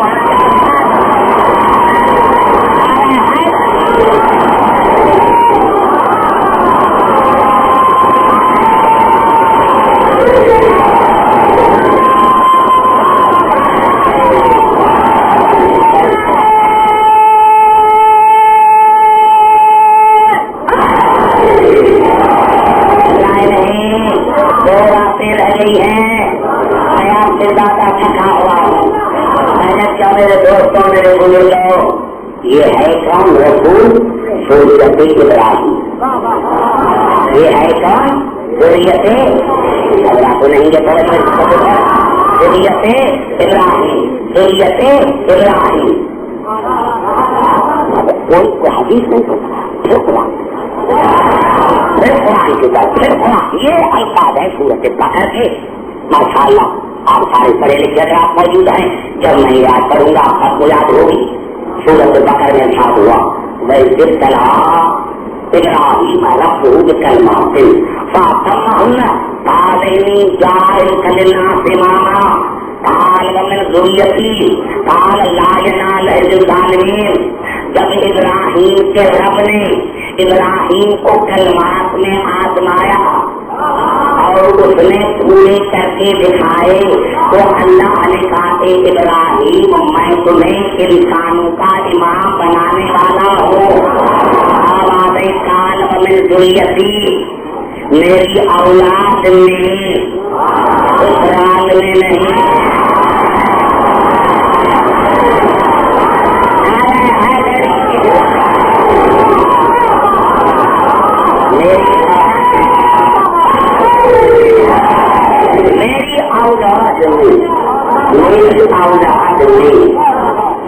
ये है कौन? रसूल सूरत इब्राहिम। ये है कौन? सूरत अल्लाह को नहीं है, सूरत इब्राहिम, सूरत इब्राहिम। कोई हदीस नहीं होता, फिर कुरान की बात, फिर कुरान। ये अल्फाज है सूरत बकर के। माशाअल्लाह आप सारे पढ़े लिखे अगर आप मौजूद हैं, जब मैं याद करूंगा आपको याद होगी। सूरत बकर में साथ हुआ वैसे तला इब्राहिम रब्बुहु बिकलिमातिन फअतम्महुन्ना क़ालैनि जाइलुका लिन्नासि इमामा क़ाल वमिन ज़ुर्रिय्यती क़ाल ला यनाल अहदिल ज़ालिमीन। जब इब्राहिम के रब ने इब्राहिम को कलमात में आजमाया और उसने पूरे करके दिखाए, तो अल्लाह ने कहा इब्राहिम मैं तुम्हें इंसानों का इमाम बनाने वाला हूँ। आवाज़ काल में ज़ुर्रियती, मेरी औलाद में, ससुराल में नहीं। मेरी औलाद में, मेरी औलाद में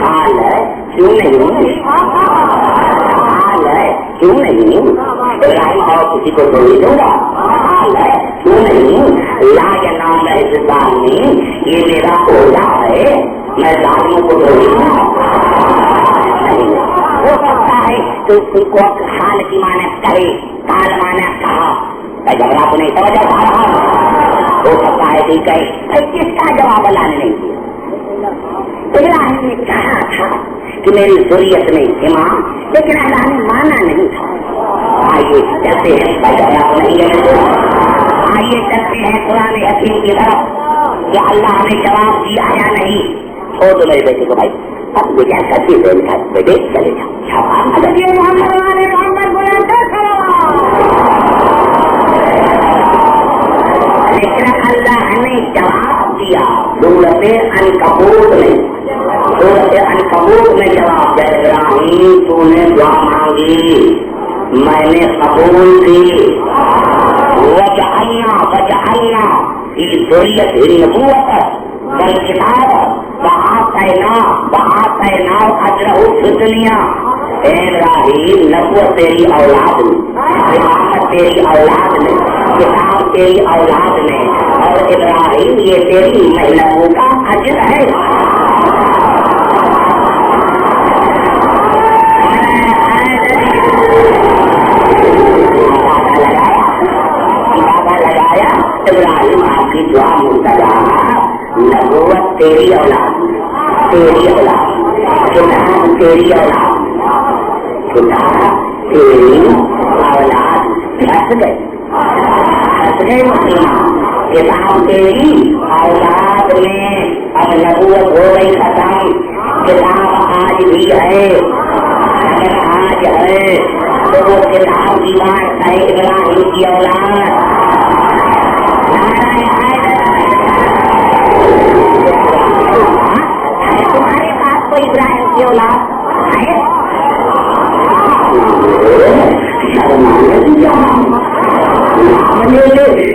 काल क्यों नहीं? किसी को थोड़ी दूंगा। क्यों नहीं, ला या नाम है हिंदुस्तान में, ये मेरा ओला है, मैं लालियों को थोड़ी दूंगा। हो सकता है तो तुमको हाल की माने कहे, काल माने कहा, मैं झगड़ा को नहीं समझ पा रहा। हो सकता है कि कहे किसका जवाब अल्लाह ने नहीं दिया। इब्राहिम ने कहा था कि मेरी ज़ुर्रियत में इमाम, लेकिन अल्लाह ने माना नहीं था। आइए चलते हैं, झगड़ा को नहीं है। आइए चलते हैं कुरान हकीम की तरफ कि अल्लाह ने जवाब दिया या नहीं। छोड़ दो मेरे बेटे को भाई, अब गुजर करती है बेटे, चले जाओ। लेकिन अल्लाह ने जवाब दिया सूरत अनकबूत में। सूरत अनकबूत में जवाब दिया, इब्राहिम तूने दुआ मांगी, मैंने कबूल की। वजअलना की ज़ुर्रियत नबुव्वत वल किताब वआतैना अजरहु फिद दुनिया। इब्राहिम नबुव्वत तेरी औलाद में, इमामत तेरी औलाद में, किताब तेरी औलाद में, और इब्राहिम ये तेरी मेहनतों का अजर है। लगाया इब्राहिम आपकी दुआ मुर्तजा, नबुव्वत तेरी औलाद, तेरी औलाद, किताब तेरी औलाद, किताब तेरी औलाद। फंस गए मुसलमान, किताब तेरी औलाद में, अब नबुव्वत हो गई खत्म। किताब आज भी है, अगर आज है तो वो किताब की बात है इब्राहिम की औलाद। तुम्हारे पास कोई इब्राहिम की औलाद है?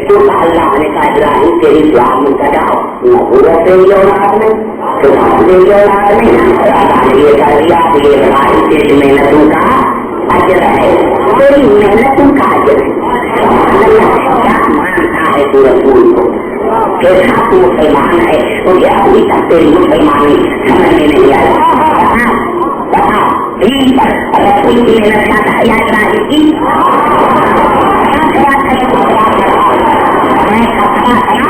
तो अल्लाह ने कहा इब्राहिम तेरी दुआ मुर्तजा, नबुव्वत तेरी औलाद में, किताब तेरी औलाद में। ये कर दिया कि इब्राहिम तेरी मेहनतों का अजर है, तेरी मेहनतों का अजर है। क्या मानता है तू रसूल को? कैसा तू मुसलमान है? मुझे अभी तक तेरी मुसलमानी समझ में नहीं आया। बता दीन पर रसूल की मेहनत ज्यादा है या इब्राहिम की?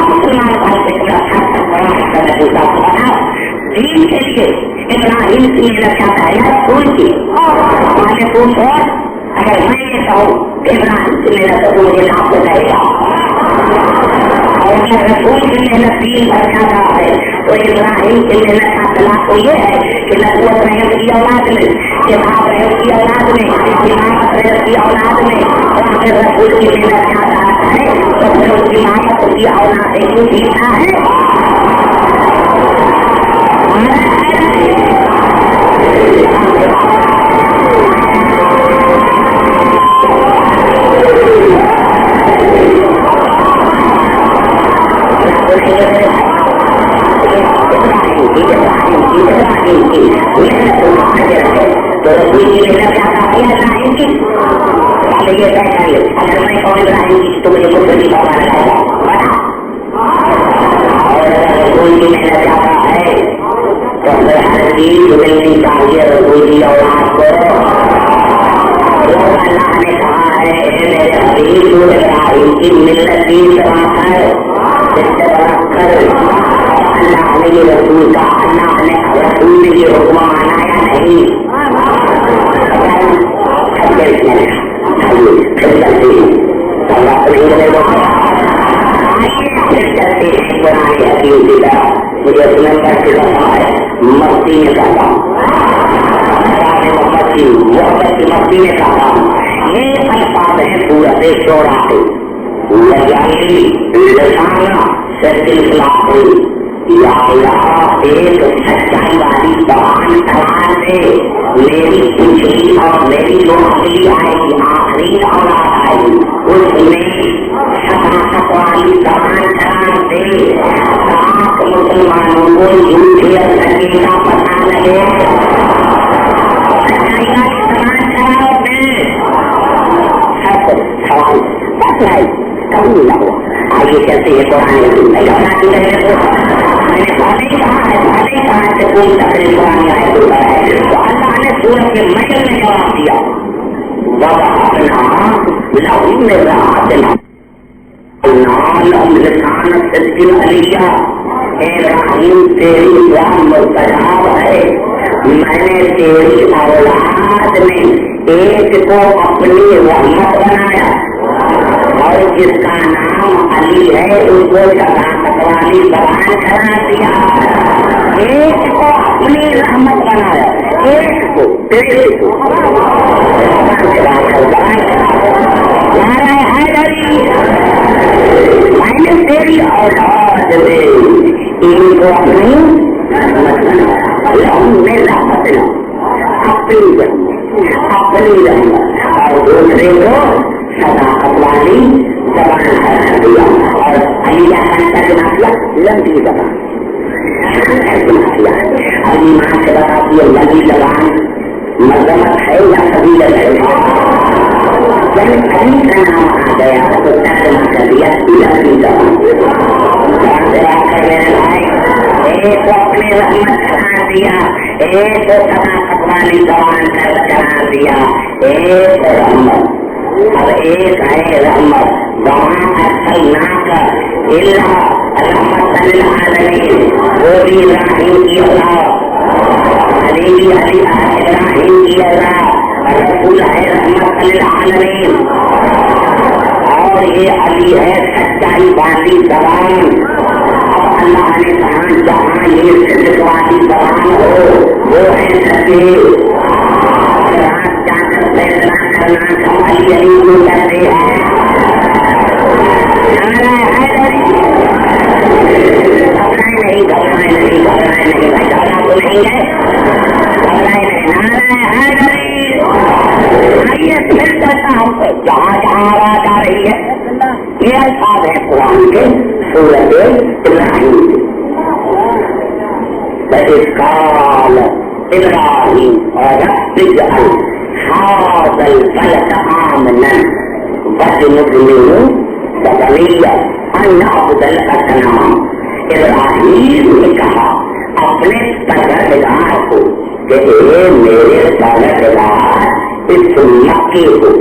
मुसलमान भाई से दीन के लिए इब्राहिम की मेहनत ज्यादा है या रसूल की? मैंने पूछो, अगर मैं ये कहूँ इब्राहिम की मेहनत तो मुझे लाभ हो जाएगा, और अगर रसूल की मेहनत दीन पर ज्यादा है तो इब्राहिम की मेहनत का तलाक तो ये है कि नबुव्वत रहे उसकी औलाद में, किताब रहे उसकी औलाद में, इमामत रहे उसकी औलाद में। और अगर रसूल की मेहनत ज्यादा है तो फिर उसकी इमामत उसकी औलाद से क्यों जीता है? तो रसूल की मेहनत ज्यादा है या इब्राहिम की? पहले ये तय कर ले, अगर मैं कहूँ इब्राहिम की तो मुझे कुछ नहीं पता लगाएगा, बता। और अगर रसूल की मेहनत ज्यादा है तो फिर हर चीज मिलनी चाहिए रसूल की औलाद को। अल्लाह ने कहा है मेरे हबीब इब्राहिम की मिल्लत की जमात है, इससे कर अल्लाह ने ये रसूल का, अल्लाह ने रसूल ने ये हुक्म माना या नहीं? मुझे सुनकर के मस्ती में कहता हूँ, मस्ती में कहता हूँ। ये अल्फाज है सूरत शोरा से, या अल्लाह एक सच्चाई वाली जबान तलाश से मेरी पिछली और मेरी जो अगली आएगी, आखिरी औलाद आएगी, उसमें सदाकत वाली जबान तलाश से लाख मुसलमानों को झूठे सच्चे का पता लगे। सच्चाई वाली जबान तलाश से सब सवाल नहीं मिला हुआ। आइए चलते हैं पुराने मैंने पहले ही कहा है, पहले ही कहा है कोई तकरीर पुरानी आए तो अल्लाह ने सूरत के मजल में जवाब दिया, बाबा अपना लहू में राहतना लिसान सिद्दीन अलिया इब्राहिम तेरी दुआ मुस्तजाब है। मैंने तेरी औलाद में एक को अपनी रहमत बनाया और जिसका नाम अली है उसको शफाअत वाली जबान करा दिया। एक को अपनी रहमत बनाया, एक को तेरे को मैंने तेरी औलाद में इनको अपनी रहमत बनाया। अपनी रहमत और दूसरे को सदाकत वाली जबान करा दिया। और अलिया का तर्जुमा किया लंबी जबान, और ईमान से बता दिया लंबी जबान मजमत है या कबीलत है। जब अली का नाम आ गया तो तर्जुमा कर दिया लंबी जबान। एक को अपनी रहमत करा दिया, एक को सदाकत वाली जबान करा दिया, एक रहमत। अब एक है रहमत, वहाँ असल नाकर इल्ला रहमत लिलआलमीन, वो भी इब्राहिम की औलाद, अली भी इब्राहिम की औलाद, रसूल है रहमत लिलआलमीन। और ये अली है सच्चाई वाली जबान। अल्लाह ने कहा जहाँ ये सिद्ध वाली जबान हो वो है सच्चे। रात जाकर फैसला करना कमाई अली को करते हैं। घबराए नहीं भाई, घबरा तो नहीं है, घबराए नहीं। आइए फिर करता हमको जहाँ जहाँ आवाज आ रही है ये अल्फाज है कुरान के सूरत इब्राहिम के। काल इब्राहिम और हादल बलद आमनन वजनुबनिहु बबनिया अन्नाबुदल असनाम। इब्राहिम ने कहा अपने परवरदिगार को कि मेरे परवरदिगार इस मक्के को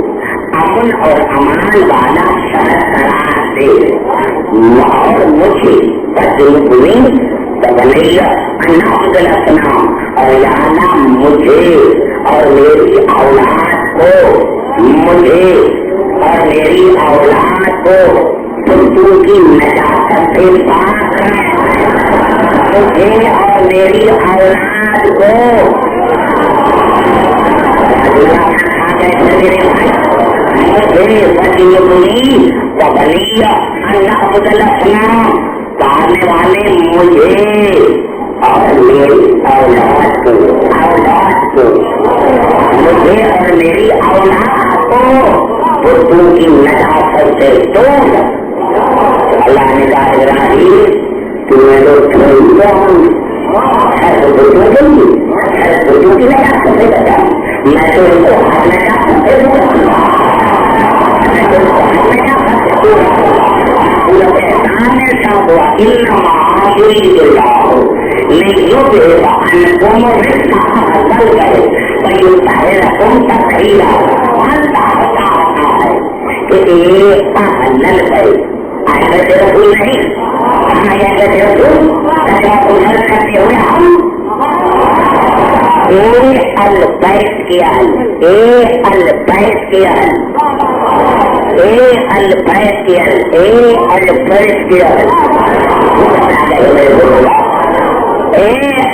अमन और अमान वाला शहर करार दे और मुझे वजनुबनी बबनिया अन्नाबुदल असनाम, और याना मुझे और मेरी औलाद को, मुझे और मेरी औलाद को पुत्रों की नजाकत से पाक रख, मुझे और मेरी औलाद को मुझे वजनुबनी बबनिया अन्नाबुदल असनाम, पालने वाले मुझे और मेरी औलाद को, मुझे और मेरी औलाद को पुत्रों की नजाकत से तोड़। अल्लाह ने कहा इब्राहिम तुम्हें तो पुत्रों की नजाकत से बचा, मैं तो इनको हाथ नजाकत से दूंगा, मैं तो इनको हाथ नजाकत से दूंगा। पूरा एहसान ने साफ हुआ इल्ला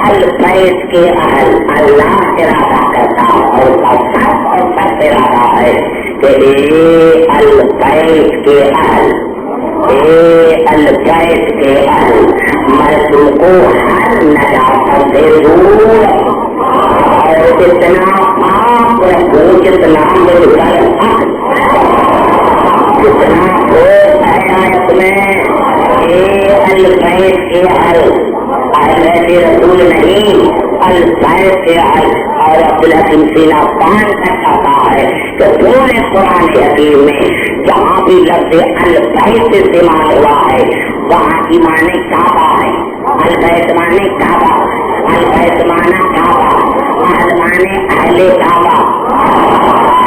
अल्फैज के अहल अल्लाह इरादा करता और सब इरादा है कि अल्फैज के अहल, अल्फैज के अहल मैं तुमको हर नजाकत से दूर और इतना पाप रखूं जितना मिलकर जितना हो आयत में अल्फैज के अहल रसूल नहीं, अल्फैज के اور عبد الحکیم سینا پان کر چاہتا ہے کہ پورے قرآن حکیم میں جہاں بھی لفظ البیت استعمال ہوا ہے وہاں کی معنی کعبہ ہے. البیت معنی کعبہ، البیت معنی کعبہ، اہل معنی اہل کعبہ.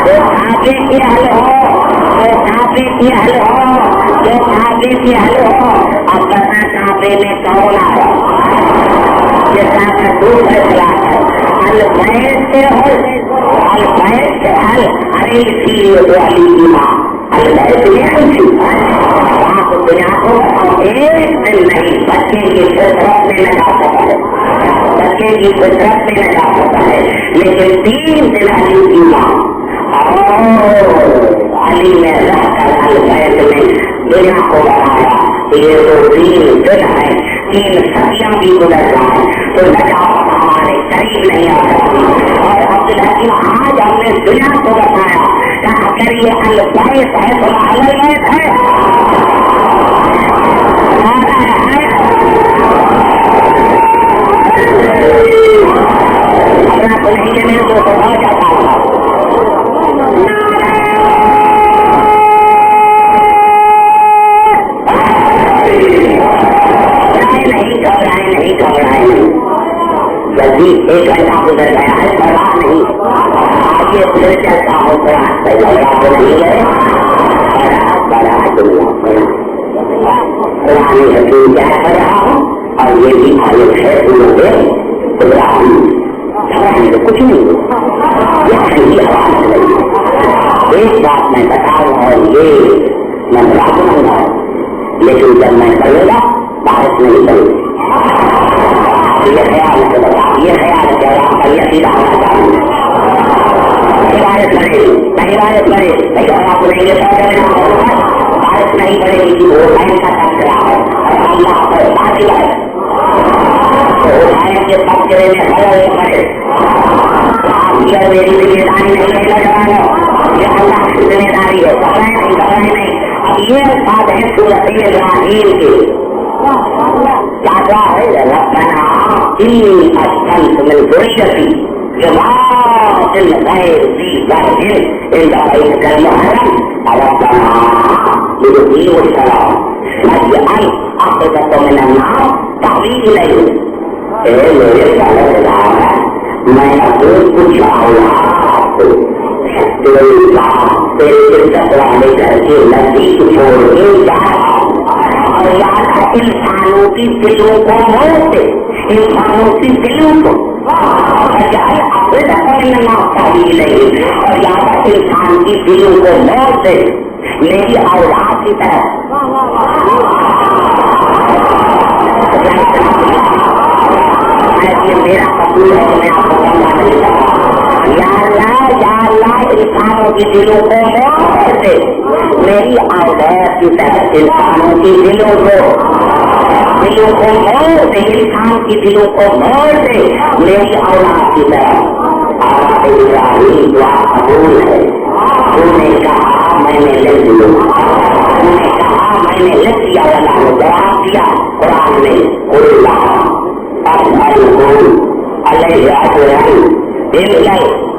جو کعبے کی اہل ہو، جو کعبے کی اہل ہو، جو کعبے کی اہل ہو. اب بتا کعبے میں کون آیا؟ یہ کعبہ دور فیصلہ ہے. البیت سے ہو، البیت سے حل. ارے اسی لیے تو علی کی ماں البیت میں آئی تھی. آپ دنیا کو ایک دن نہیں بچے کی فطرت میں لگا سکتا ہے، بچے کی فطرت میں لگا سکتا ہے، لیکن 3 دن علی کی ماں اور علی میں رہ کر البیت میں دنیا کو بنایا. یہ تو 3 دن ہے، 3 صدیاں بھی گزر جائیں تو نجات ہمارے قریب نہیں آ سکتی. اور عبد الحکیم آج ہم نے دنیا کو بتایا کہ اگر یہ البیت ہے تو البیت ہے. اپنا تو نہیں ہے، میرے کو بہت جاتا ہے. نہیں گھبرائے جلدی 1 گھنٹہ گزر گیا ہے، پرواہ نہیں. آگے پھر چلتا ہو قرآن پہ لگا تو نہیں ہے. بڑا دنیا قرآن حکیم کیا کر رہا ہوں اور یہ بھی آیت ہے ابراہیم. گھبرانے تو کچھ نہیں یہ ٹھنڈی آواز نہیں. ایک بات میں بتاؤں اور یہ میں بتا دوں گا، لیکن جب میں کروں گا بارش نہیں کروں گی. یہ خیال سے بتا، یہ خیال سے آپ کا یہ سیدھا ہونا چاہیے. بارش پڑے نہیں، بارش پڑے نہیں، آپ کو نہیں بارش نہیں پڑے گی. وہ لائن کا تذکرہ ہے اور اللہ پر باقی ہے تو لائن کے تذکرے میں خبر پڑے. آپ یہ میری ذمہ داری نہیں لگ رہا ہو، یہ اللہ کی ذمہ داری ہے. گھبرائے نہیں، گھبرائے نہیں. اب یہ بات ہے سورۃ ابراہیم کی. کیا ہے ربنا انی اسکنت من ذریتی بواد غیر ذی زرع عند بیتک المحرم ربنا ليقيموا الصلاة فاجعل أفئدة من الناس تهوي إليهم. اے میرے پروردگار، میں اپنے کچھ اولاد تیرے عزت والے گھر کے نزدیک چھوڑ کے جا رہا ہوں. اور یاد ہے انسانوں کی دلوں کو موڑ دے، انسانوں کی دلوں کو بجائے اپنے تحویل نہیں. اور یاد ہے انسان کی دلوں کو موڑ دے میری اولاد کی طرح. میرا قصور ہے کہ میں آپ کو سمجھا نہیں سکتا. یا اللہ انسانوں کی دلوں کو موڑ دے میری اولاد کی طرح. انسانوں کی دلوں کو موڑ دے، انسان کی دلوں کو موڑ دے میری اولاد کی طرح. ابراہیم دعا قبول ہے. تم نے کہا میں نے لکھ دیا، تم نے کہا میں نے لکھ دیا. اللہ نے جواب دیا قرآن میں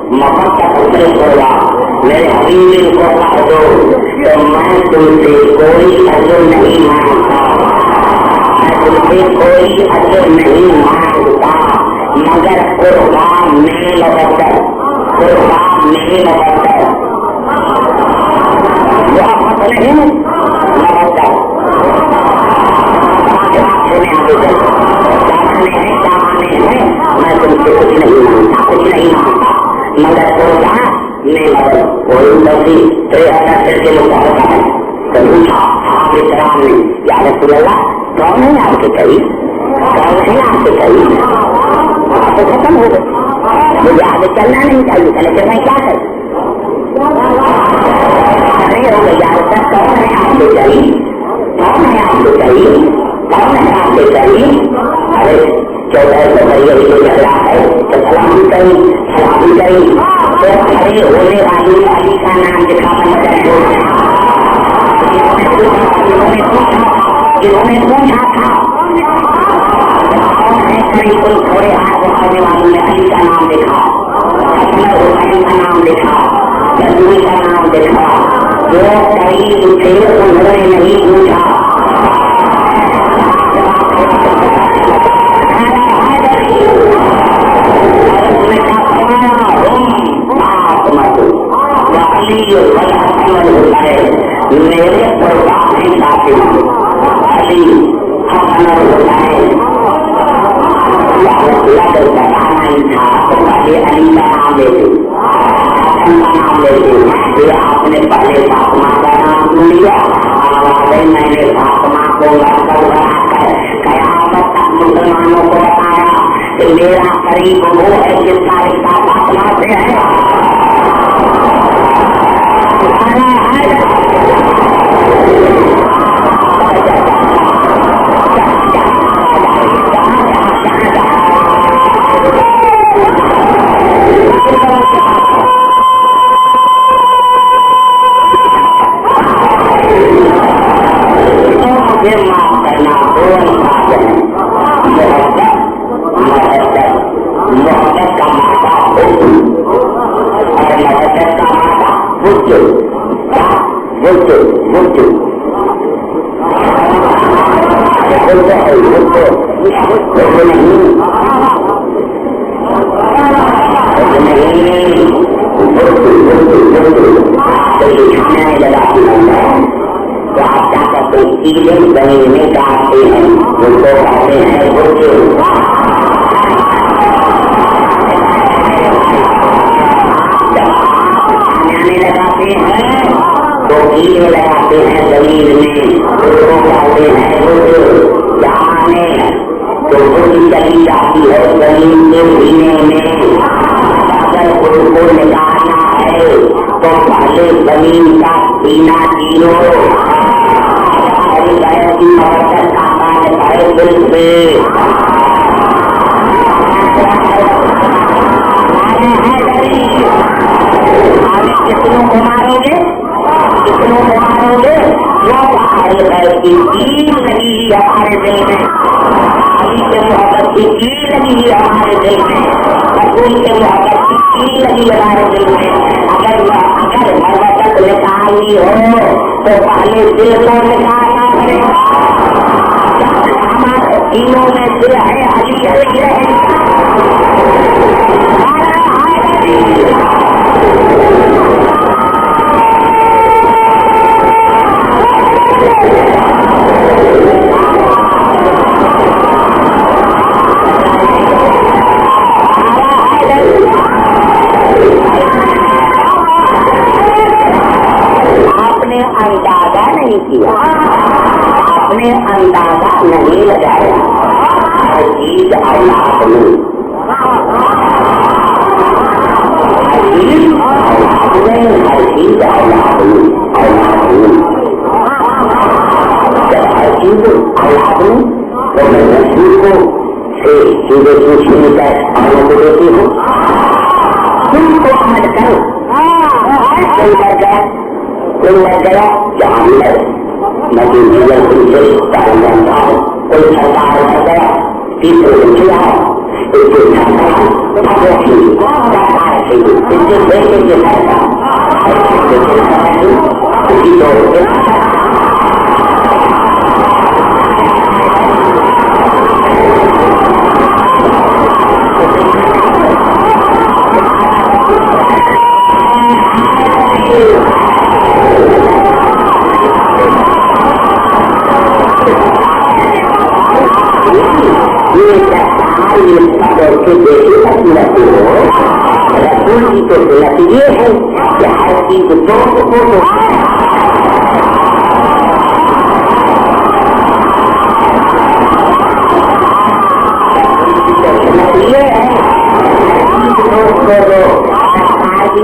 محبت ہوگا. میرے حبیب کو کہہ دو کہ میں تم سے کوئی اجر نہیں مانگتا، میں تم سے کوئی اجر نہیں مانگتا مگر قربان میں لبر، قربان میں لبر. محبت نہیں لبر میں تم سے کچھ نہیں مانگتا، کچھ نہیں مانگتا مگر قربان میں لبر. کوئی لفظی 73 کے مطابق ہے. تو پوچھا کرام نے یا رسول اللہ کون ہے آپ کے قریب، کون ہے آپ کے قریب؟ آپ تو ختم ہو گئے، مجھے آگے چلنا نہیں چاہیے تھا لیکن میں کیا کروں؟ نہیں ہو گئی یار سر. کون ہے آپ کے قریب، کون ہے آپ کے قریب، کون ہے آپ کے قریب؟ ارے 14 کو بڑی جو چل رہا ہے تو سلام کری، سلام کری تو کھڑے ہونے والی علی کا نام دکھا انہوں نے پوچھا تھا کون ہے करीब कोई थोड़े हाथ उठाने वालों ने अली का नाम देखा, हुसैन का नाम देखा, रसूल का नाम देखा, जो करीब थे उन्होंने नहीं पूछा मेरे परिवार के साथी अली हसन और हुसैन बताना नहीं था तो पहले अली का नाम लेते, हसन का नाम लेते, फिर आपने पहले फातिमा का नाम सुन लिया और मैंने फातिमा को लड़कर बनाकर कयामत तक मुसलमानों को बताया कि मेरा करीब वो है जिसका रिश्ता फातिमा से है। जमीन काटते हैं उनको कहते हैं बुर्जे, खाने लगाते हैं तो कीड़े लगाते हैं जमीन में, उसको कहते हैं बुर्जे। जमाने तो बुर्ज चली जाती है जमीन के सीने में, अगर उसको निकालना है तो पहले जमीन का सीना चीरो की मदद आता है दिल से। कितनों को मारोगे, कितनों को मारोगे, जो की कील लगी हमारे दिल में, अली के मोहब्बत की कील लगी हमारे दिल में, रसूल के मोहब्बत की कील लगी हमारे दिल में। अगर मोहब्बत निकालनी हो तो पहले दिल को निकालना पड़ेगा। हमारे दिलों में दिल है अली अली रहेगा। अंदाजा नहीं किया, आपने अंदाजा नहीं लगाया, हर चीज औलाद में, हर चीज औलाद में, हर चीज औलाद में, औलाद में। जब हर चीज औलाद में तो मैं रसूल को से सीधे पूछने का औलाद देती हूँ, तुमको अमल करो। कोई लग गया, कोई लग गया जहाँ मैं जीवन तुमसे कारण जानता हूँ, कोई सरकार लग गया तीसरे बच्चे आए इससे देखे के फायदा किसी तो रसूल की तो सुन्नत ये है कि हर चीज दो ये है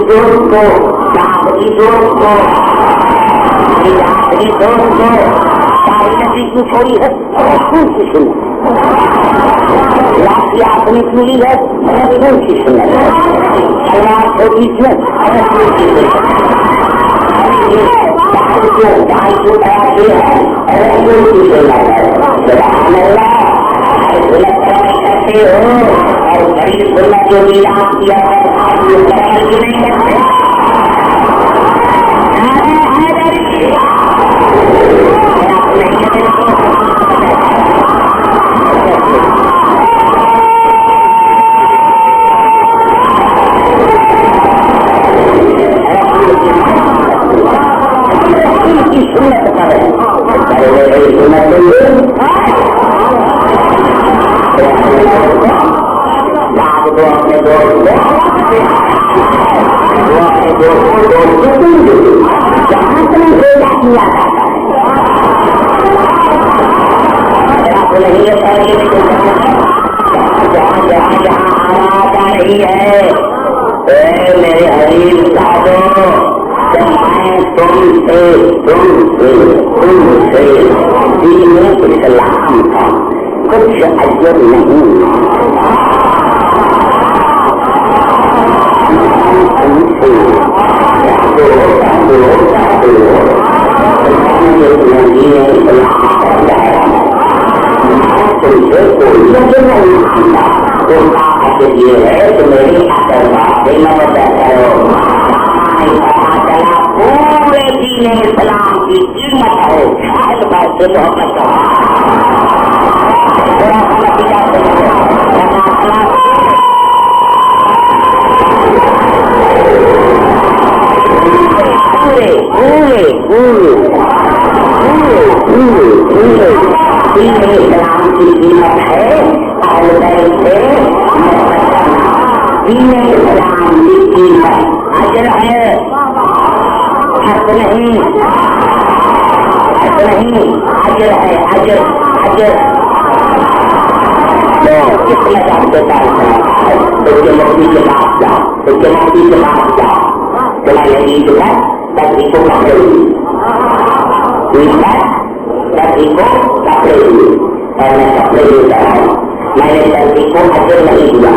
दोस्त को दादी दोस्त को सारी नदी की छोड़ी है रसूल की सुन्नत, लाठी आपने चुनी है रसूल की सुन्नत, सलवार छोटी है रसूल की सुन्नत, दाल जो तैयार है रसूल की सुन्नत। کرتے ہو اور بڑی سنت جو بھی آپ کی آپ نہیں کرتے میرے حبیب صاحبوں میں تم سے دین اسلام کا کچھ اجر نہیں یہ ہے تو میری پورے دین اسلام کی قیمت ہے شاید بات سے محبت دین اسلام کی قیمت ہے دین اسلام کی قیمت اجر ہے حق نہیں اجر ہے اجر تو کس مذہب کے پاس اس کے مفتی کے پاس جاؤ تمہارے عید ہے تبھی کو کپڑے عید ہے تبھی کو کپڑے ہوئے اور میں کپڑے لے کر میں نے لڑکی کو اجر نہیں دیا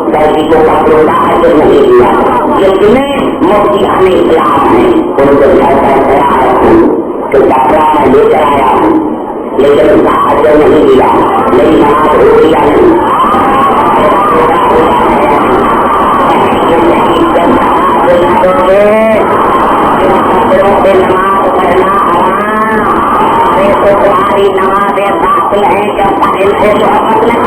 لڑکی کو کپڑوں کا اجر نہیں دیا جتنے مفتی ہمیں اسلام ہیں ان کو گھر پر کھڑا رکھوں کہ کپڑا میں لے کر آیا ہوں لیکن ان کا اجر نہیں دیا میری نماز ہو دیا نہیں تمہاری نمازیں داخل ہیں جب تک ان سے محبت نہ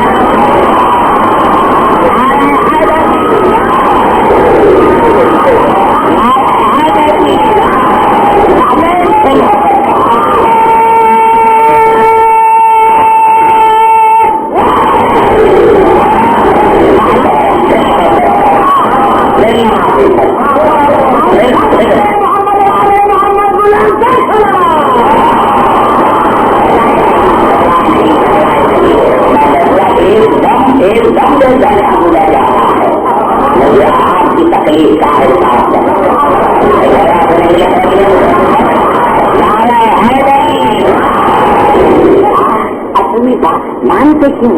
مانتے کیوں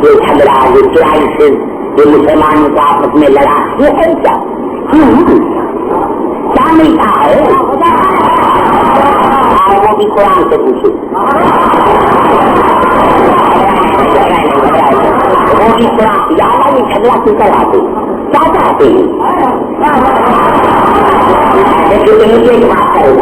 یہ جھگڑا یہ کرائسس یہ مسلمانوں کا آپس میں لڑا یہ ہے کیا نہیں تھا ہے وہ بھی قرآن سے پوچھے وہ بھی قرآن زیادہ یہ جھگڑا کیوں کرواتے کیا چاہتے ہیں ایک بات کرے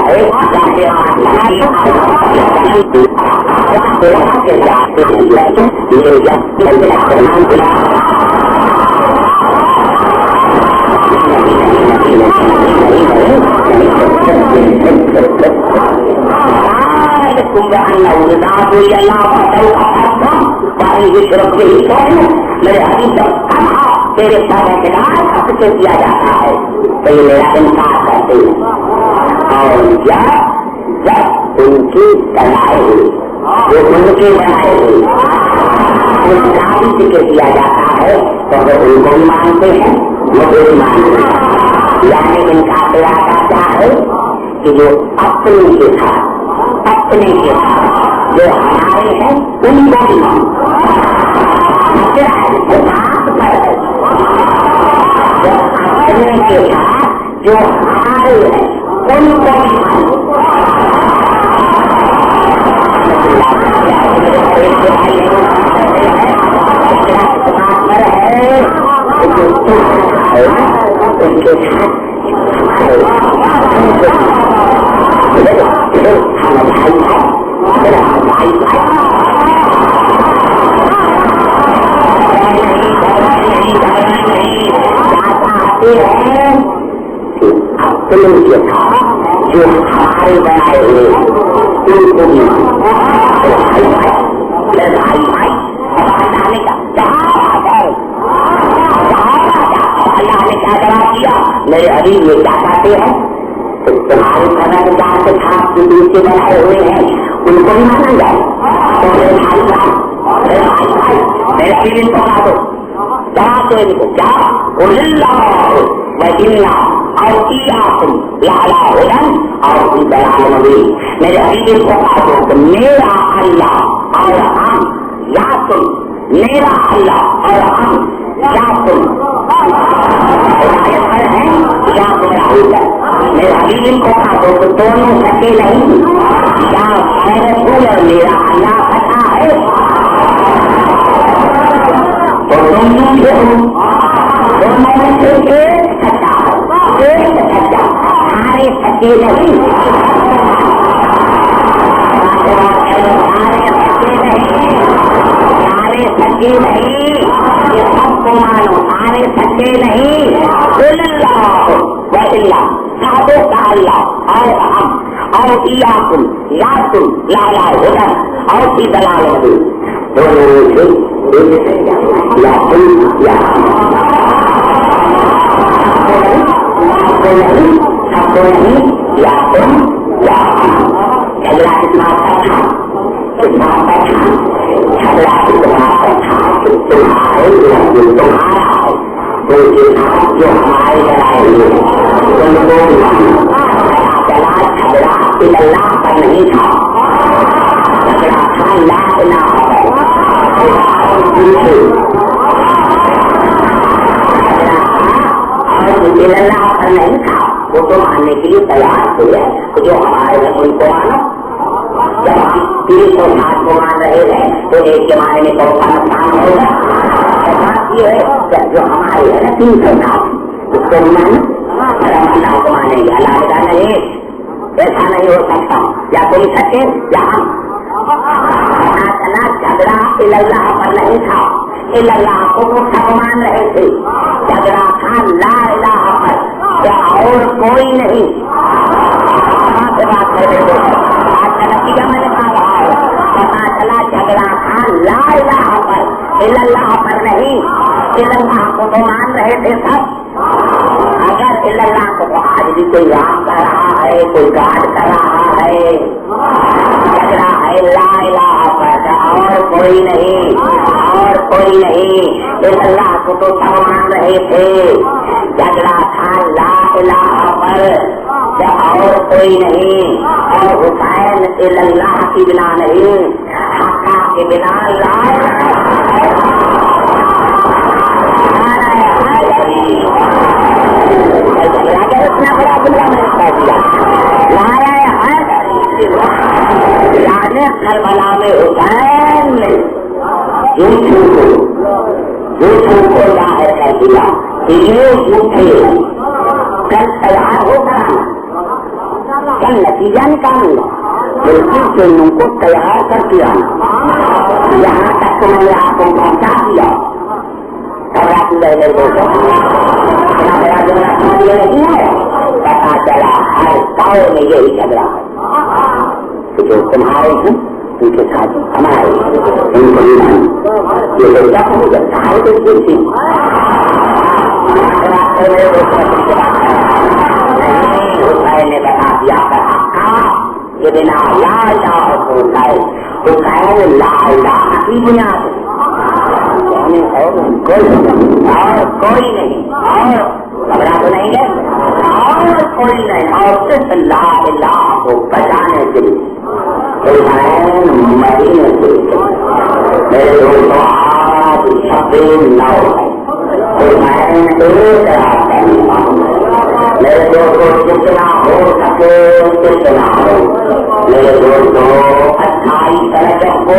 میرے حبیب تیرے سارے کے بعد سے کیا جاتا ہے تو یہ میرا انکار کرتے ہیں اور جب ان کی بنائے ہوئی جو ان کے بنائے ہوئی ان کا بھی ذکر کیا جاتا ہے تو اگر ان کو بھی مانتے ہیں وہ بھی مانتے ہیں یعنی ان کا ارادہ کیا ہے کہ جو اپنے کے ساتھ جو ہمارے ہیں ان کو بھی اپنے کے ساتھ جو ہمارے ہیں ان کو بھی जो हमारे बनाए हुए उनको भी भाई भाई अल्लाह ने क्या करा दिया। मेरे अभी ये क्या कहते हैं तो तुम्हारे खबर जहाँ से खास दूसरे बनाए हुए हैं उनको भी माना जाए। तो मेरे भाई मेरे अभी को कहा दो जहाँ तो इनको क्या लाला हुदन और मेरे अभी को कहा दो तो मेरा अल्लाह और हम या तुम मेरा अल्लाह और हम या तुम है या मेरा हुदन। मेरे अभी को कहा दो तो दोनों सके नहीं या मेरा अल्लाह सका है तो तुम दूसरे हो दोनों में से एक सच्चा सारे सच्चे नहीं सारे सच्चे नहीं ये सबको मानो सारे सच्चे नहीं साधो का अल्लाह और हम और इयाकुम या तुम लाला हुदन और की दलाल दोनों से या तुम या सबको नहीं या तुम या झगड़ा कितना अच्छा कितना अच्छा झगड़ा कितना अच्छा तुम्हारे तुम्हारा जो हमारे लड़ाई हुए उनको चला झगड़ा अल्लाह पर नहीं था झगड़ा था अल्लाह अल्लाह पर नहीं था वो तो मानने के लिए तैयार हो गए। तो जो हमारे उनको मानो जब हम 307 को मान रहे हैं तो एक के मानने में बहुत नुकसान होगा। बात ये है जो हमारे है ना 307 उसको भी मानो अल्लाह को मानेंगे अल्लाह का नहीं ऐसा नहीं हो सकता या कोई सके या हम झगड़ा अल्लाह पर नहीं था अल्लाह को वो सब मान रहे थे झगड़ा था ला इलाहा पर क्या और कोई नहीं से बात कर रहे थे आज का नतीजा मैंने कहा है पता चला झगड़ा था ला इलाहा पर अल्लाह पर नहीं अल्लाह को तो मान रहे थे सब। अगर अल्लाह को तो आज भी कोई याद कर रहा है कोई गार्ड कर रहा है झगड़ा है ला इलाहा पर और कोई नहीं और कोई नहीं अल्लाह को तो सब मान रहे थे झगड़ा था ला इलाहा पर और कोई नहीं और हुसैन अल्लाह की बिना नहीं हक्का के बिना ला इतना बड़ा दुनिया में कर दिया लाया है जाने करबला में हुसैन ने झूठों को जाहिर कर दिया कि ये झूठे कल तैयार होगा कल नतीजा निकालूंगा बिल्कुल ट्रेनों को तैयार कर दिया यहाँ तक तो मैंने आपको पहुंचा दिया नहीं है पता चला हर गाँव में यही झगड़ा है तो जो तुम्हारे हैं उनके साथ हमारे उनको ये लोग क्या कहोगे सारे देखी ने बता दिया ये बिना लाल की बुनियाद कोई नहीं और घबरा तो नहीं है और कोई नहीं और सिर्फ अल्लाह को बचाने के लिए महीने से मेरे दोस्तों आज शबे नौ है तो मैं एक रात میرے دوستوں جتنا ہو سکے اتنا ہو میرے دوستوں 28 رجب کو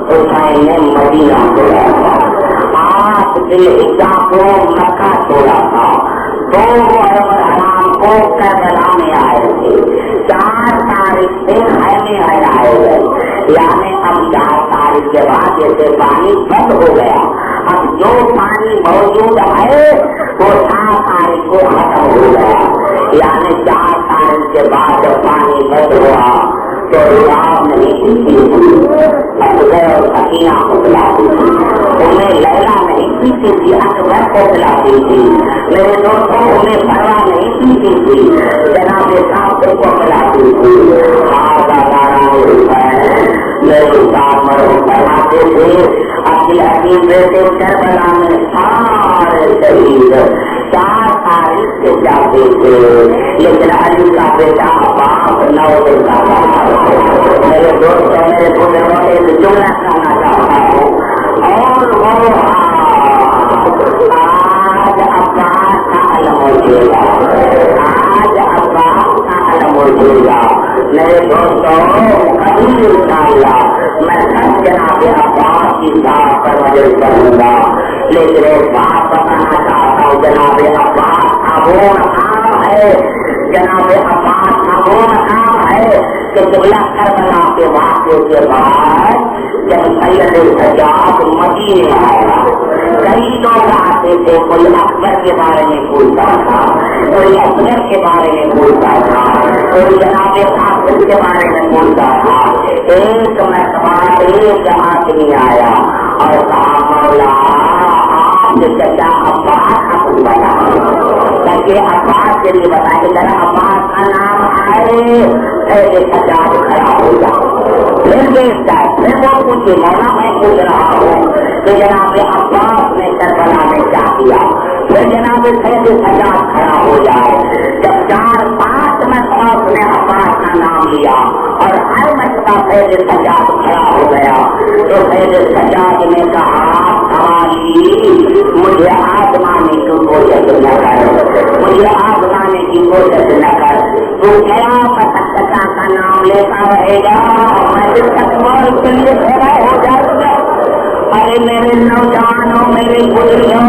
حسین نے مدینہ چھوڑا تھا 8 ذوالحجہ کو مکہ چھوڑا تھا 2 حرام کو کربلا میں آئے تھے 4 تاریخ سے خیمے آئے گئے یعنی اب 4 تاریخ کے بعد جیسے پانی بند ہو گیا اب جو پانی موجود ہے وہ 7 تاریخ کو ختم ہو گیا یعنی 4 تاریخ کے بعد جب پانی بند ہوا تو رات نہیں پیتی تھی اکبر اور سکینہ کو پلاتی تھی انہیں لیلا نہیں پیتی تھی اکبر کو پلاتی تھی میرے دوستوں انہیں بھروا نہیں پیتی تھی جناب صاحب کو پلاتی تھی میرے ساتھ مرحوم فرماتے تھے اپنی عظیم بیٹے کربلا میں سارے شہید 4 تاریخ سے جاتے تھے لیکن علی کا بیٹا عباس 9 دن کا تھا میرے دوستوں میرے بزرگوں ایک جملہ کہنا چاہتا ہوں اور وہ آج عباس کا علم اٹھے گا آج عباس کا علم اٹھے گا میرے دوستوں کبھی انشاءاللہ میں سب جناب عباس کی ذات پر نظر کروں گا لیکن ایک بات بتانا چاہتا ہوں جناب عباس کا وہ مقام ہے جناب عباس کا وہ مقام ہے کہ قبلہ کربلا کے واقعے کے بعد جب سید سجاد مدینے آیا کئی لوگ آتے تھے کوئی اکبر کے بارے میں پوچھتا تھا کوئی اصغر کے بارے میں پوچھتا تھا کوئی جناب قاسم کے بارے میں پوچھتا تھا ایک مرتبہ ایک آدمی آیا اور کہا مولا آپ کے چچا عباس اپنی بتا تاکہ عباس کے لیے بتائے ذرا عباس کا نام آئے ایسے سجاد کھڑا ہو جاؤ پھر دیکھتا ہے پھر وہ پوچھے مولا میں پوچھ رہا ہوں کہ جناب عباس نے کربلا میں کیا کیا پھر جناب سید سجاد کھڑا ہو جائے جب 4-5 مرتبہ اس نے عباس کا نام لیا اور ہر مرتبہ سید سجاد کھڑا ہو گیا تو سید سجاد نے کہا مجھے آزمانے کی کوشش نہ کر مجھے آزمانے کی کوشش نہ کر تو کیا چچا کا نام لیتا رہے گا میں جب تک موت کے لیے کھڑا ہو جاؤں گا ارے میرے نوجوانوں میرے بزرگوں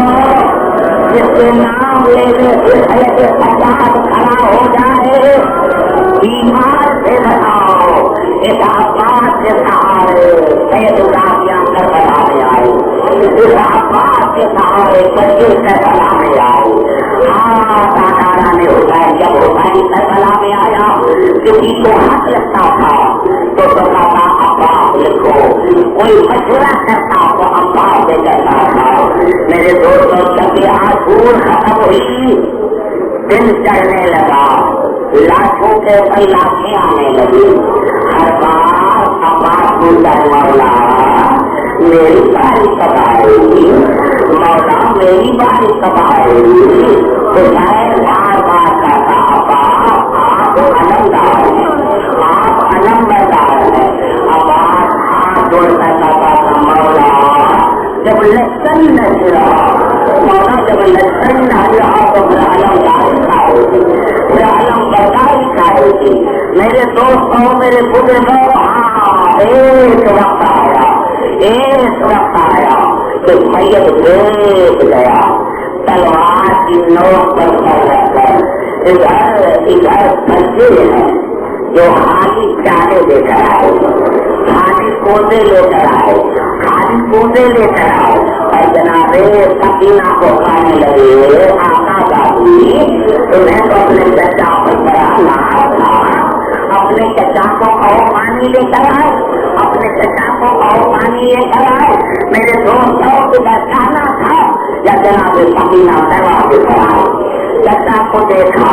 جس کے نام لینے سے سید سجاد کھڑا ہو جائے بیمار سے بتاؤ اس عباس کے سہارے سید العافیہ کربلا میں آئے اس عباس کے سہارے بچے کربلا میں آئے دادا نے حسین جب حسین کربلا میں آیا کسی کو ہاتھ لگتا تھا تو بتاتا عباس لکھو کوئی مشورہ کرتا تو عباس سے کرتا تھا میرے دوستوں جب عاشور ختم ہوئی دن چڑھنے لگا لاکھوں کے اوپر لاکھیں آنے لگی ہر بار عباس پوچھتا مولا میری باری کب آئے گی مولا میری باری کب آئے گی تو بار بار کہتا عباس آپ علمدار ہیں آپ علمبردار ہیں عباس ہاتھ جوڑتا کہتا مولا جب لشکر نہ چڑا مولا جب لشکر نہ رہا تو میرا علمدار کھائے گی میرا علمبردار کھائے گی میرے دوستوں میرے بزرگوں ایک وقت آیا کہ میت دیکھ گیا تلوار کی نوک پر رکھ کر ادھر بچے ہیں جو خالی پیالے لے کر آئے خالی پودے لے کر آئے خالی پودے لے کر آئے اور جناب سکینہ کو کھانے لگے آقا دادی تمہیں تو اپنے چچا پر بڑا ناز تھا اپنے چچا کو اور پانی لے کر آئے اپنے چچا کو اور پانی لے کر آئے میرے دوستوں کو بچانا تھا یا جناب سکینہ دروازے پر آئے چچا کو دیکھا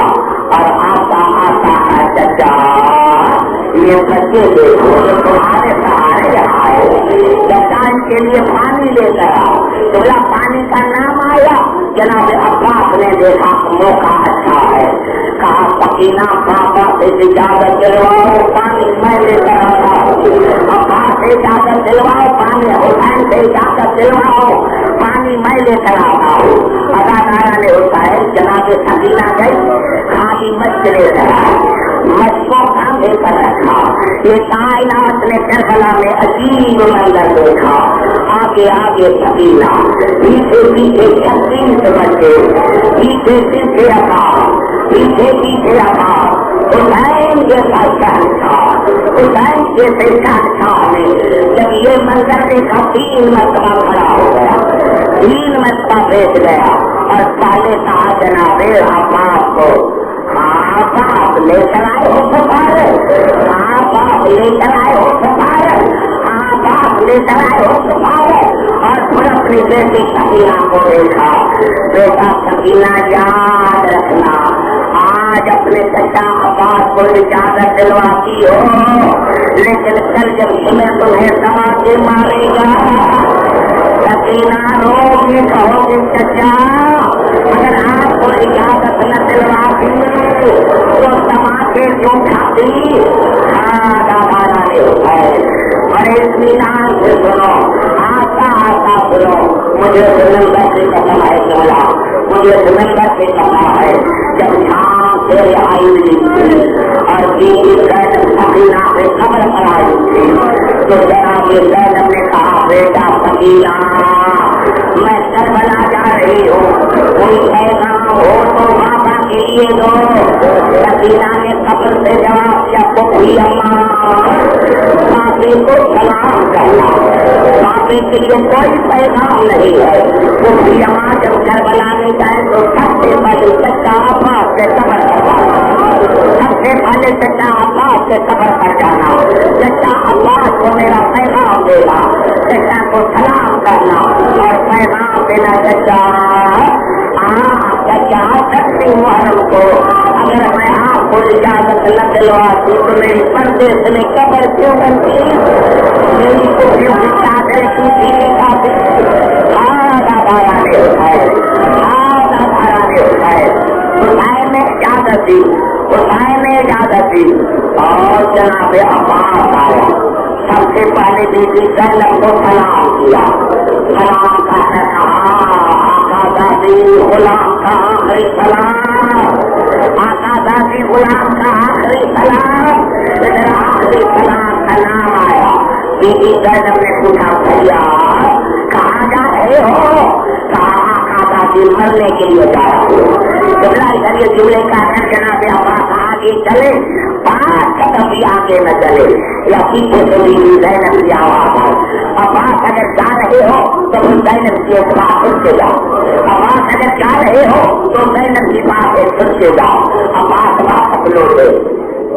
اور آتا آتا ہے چچا یہ بچے دیکھو جو تمہارے سہارے آئے چچا ان کے لیے پانی لے کر آؤ بولا پانی کا نام آیا جناب عباس نے دیکھا موقع اچھا ہے کہا سکینہ پاپا سے اجازت دلواؤ پانی میں لے کر آتا ہوں عباس سے اجازت دلواؤ پانی حسین سے اجازت دلواؤ پانی میں لے کر آتا ہوں اداکارہ نے حسین جناب سکینہ گئی की मछली मछको कांधे पर रखा। ये कायनात ने करबला में अजीब मंजर देखा। आगे आगे सकीना, पीछे पीछे 36 बच्चे, पीछे पीछे आकाश, पीछे पीछे आकाश। हुसैन जैसा शहंशाह, हुसैन जैसे शहंशाह ने जब ये मंजर देखा 3 मरतबा खड़ा हो गया, 3 मरतबा बैठ गया और पहले कहा जनाबे अब्बास को, बाप ले चलाए हो सफार, बाप ले चलाए हो सफार, बाप ले चलाए हो सफार। और फिर अपनी बेटी सकीना को देखा, बेटा सकीना याद रखना, आज अपने चचा अब्बास को इजाजत दिलवाती हो, लेकिन कल जब तुम्हें दबा के मारेगा, सकीना रोगे कहोगे चचा अगर आपको इजाजत न दिलवाती तो समाके क्यों खाती। दादा ने उठाए, बड़े इत्मीनान से सुनो, आता आता सुनो, मुझे सिलेंडर से पता है चला, मुझे सिलेंडर से पता है जब शाम से आई हुई थी और बीवी जैनब सकीना से खबर पर आई थी तो जनाब जैनब ने कहा बेटा सकीना मैं करबला जा रही हूँ, कोई पैगाम हो तो बाबा के लिए दो। सकीना ने कब्र से जवाब दिया पुखी अम्मा बापे को सलाम करना, बापे के लिए कोई पैगाम नहीं है। पुखी अम्मा जब करबला में जाए तो सबसे पहले चचा अब्बास से कब्र करवाना, सबसे पहले चचा अब्बास से कब्र कर जाना, चचा अब्बास को मेरा पैगाम देगा, चचा को सलाम करना और पैगाम देना चचा चचा सकती हूँ हमको, अगर मैं आपको इजाजत न दिलवाती तो मेरी परदेश में कब्र क्यों बनती, मेरी कुटियों की चादर टूटी नहीं खाती। दादा ने उठाए, दादा ने उठाए, उठाए में इजाजत दी, उठाए में इजाजत दी और जनाब अब्बास आया। सबसे पहले बीबी जैनब को सलाम किया, सलाम कहकर आका दादी गुलाम का आखिरी सलाम, आका दादी गुलाम का आखिरी सलाम, मेरा आखिरी सलाम का नाम आया। बीबी जैनब ने पूछा भैया कहाँ जा रहे हो, कहा आका दादी मरने के लिए जा रहा हूँ। इधर ये जुमले का जनाब अब्बास आगे चले, 5 कदम भी आगे न चले या पीछे से बीबी जैनब की आवाज आए, अब्बास अगर जा रहे हो तो जैनब की एक बात सुन के जाओ, अब्बास अगर जा रहे हो तो जैनब की बात सुन के जाओ। अब्बास वापस लौटे,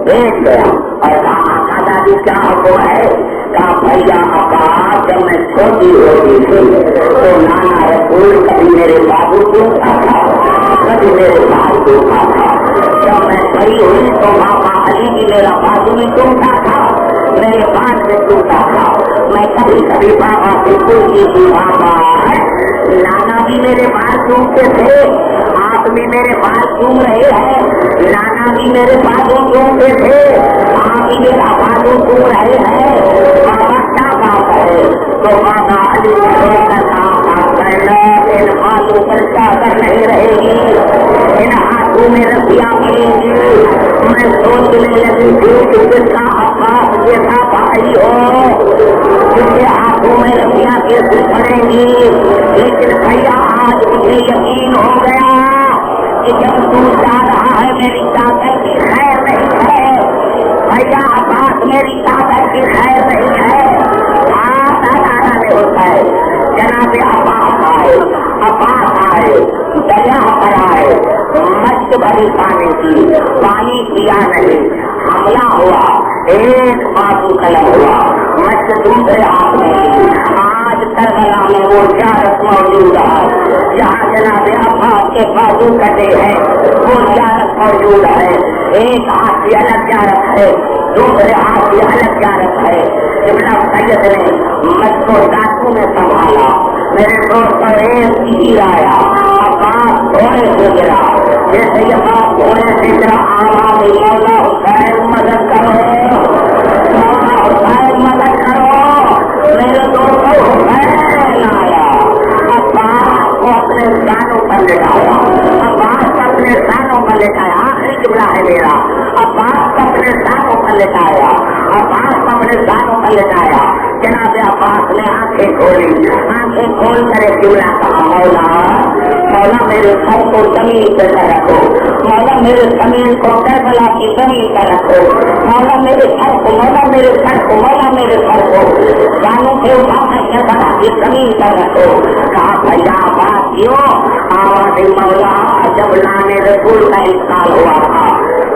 देख गया और कहा आका दादी क्या हुआ है, कहा भैया अब्बास जब मैं छोटी होती थी तो नाना रसूल कभी मेरे बाबू को था, कभी मेरे भाई को था, जब मैं बड़ी हुई तो बाबा अली भी मेरा बाजू में टूटा था, मेरे बाल में टूटा था, मैं कभी कभी बाबा से पूछती थी बाबा नाना भी मेरे बाल टूटते थे, आप भी मेरे बाल टूट रहे हैं, नाना भी मेरे बाजू टूटते थे, आप भी मेरा बाजू टूट रहे हैं, बाबा क्या बात है। तो बाबा अली इन बालों पर चादर नहीं रहेगी, इन हाथों में रस्सियां पड़ेंगी। मैं सोचने लगी थी कि जिसका अब्बास जैसा भाई हो जिसके हाथों में रस्सियां कैसे पड़ेंगी, लेकिन भैया आज मुझे यकीन हो गया कि जब तू जा रहा है मेरी चादर की खैर नहीं है, भैया अब्बास मेरी चादर की खैर नहीं है। दादा ने होता है जनाब अब्बास आए, दरिया पर आए, मस्त भरी पानी की, पानी पिया नहीं, हमला हुआ, एक बाजू कलम हुआ, मस्त दूसरे हाथ में। आज करबला में वो ज़ियारत मौजूद है, जहाँ जनाब अब्बास के बाजू कटे हैं वो ज़ियारत मौजूद है, एक हाथ से अलग ज़ियारत है, दूसरे हाथ से अलग ज़ियारत है। इब्न सैयद ने मस्को डाकू में संभाला, मेरे दोस्तों एक तीर आया, अब्बास घोड़े से गिरा, जैसे ये बात घोड़े से गिरा, आवाज मौला हुसैन मदद करो, मौला हुसैन मदद करो। मेरे दोस्तों हुसैन आया, अब्बास को अपने दानों पर लिटाया, अब्बास को अपने दानों पर लिटाया। आखिरी जुमला है मेरा। अब्बास अपने सारों पर लिटाया, अब्बास अपने सारों पर लिटाया। जनाब अब्बास ने आंखें खोली, आंखें खोल कर किबला कहा, मौला मौला मेरे सर को जमीन पर रखो, मौला मेरे जमीन को करबला की जमीन पर रखो, मौला मेरे सर को, मौला मेरे सर को, मौला मेरे सर को जानों से उठा कर करबला की जमीन पर रखो। कहा भैया बातियों, आवाज मौला जब लाने रसूल का इंतकाल हुआ था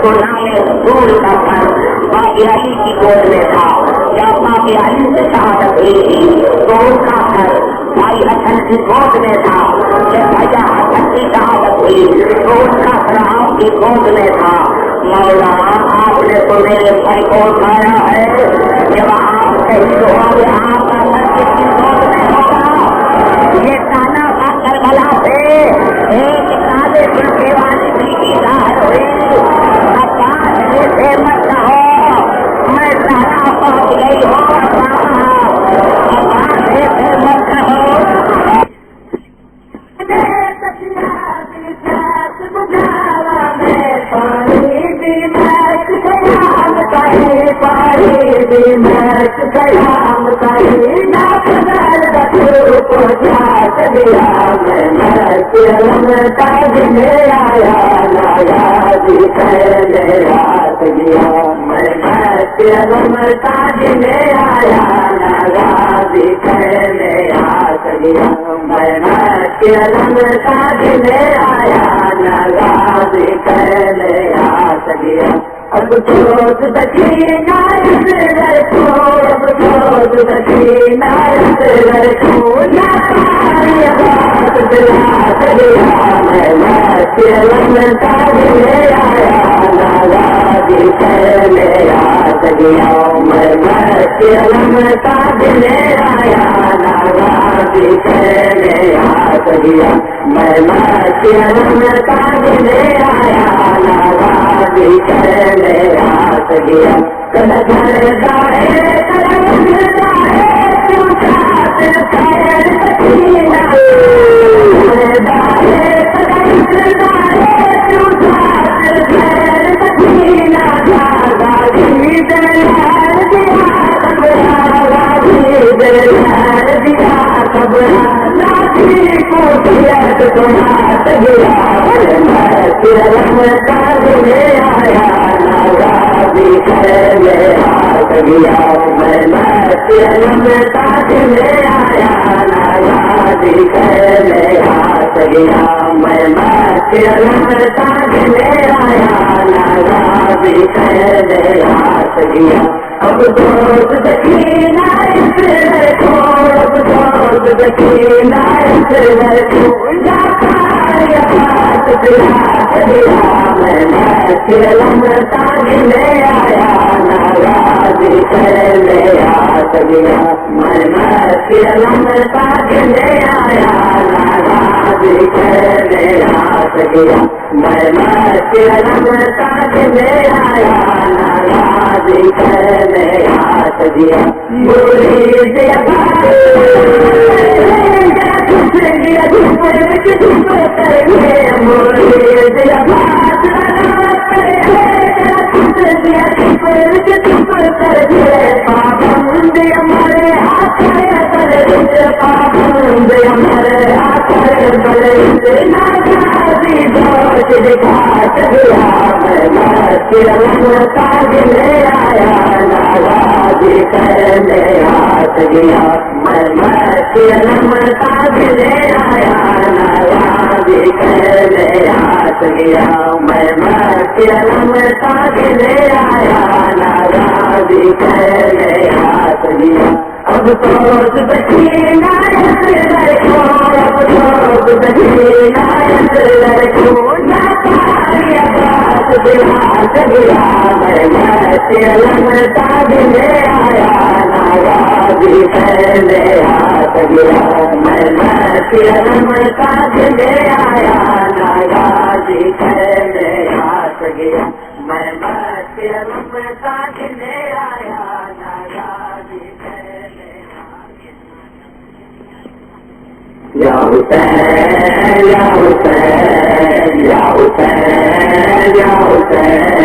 तो लाने रसूल का सर बाकी अली की गोद में था। जब बाकी अली से शहादत हुई थी तो उसका सर भाई हसन की गोद में था। जब भैया हसन की शहादत हुई तो उसका सर आपकी गोद में था। मौला आपने तो मेरे सर को उठाया है, जब आप शहीद होंगे आपका सर किसकी गोद में होगा। ये काना का करबला से एक काले सुनने वाली भी की जाहिर हुई। अब्बास से मत कहो मैं सारा पहुंच गई हूँ, अब्बास से मत कहो। अब तो दक्षिणा अब तो दक्षिणा या हुसैन या हुसैन या हुसैन या हुसैन سنت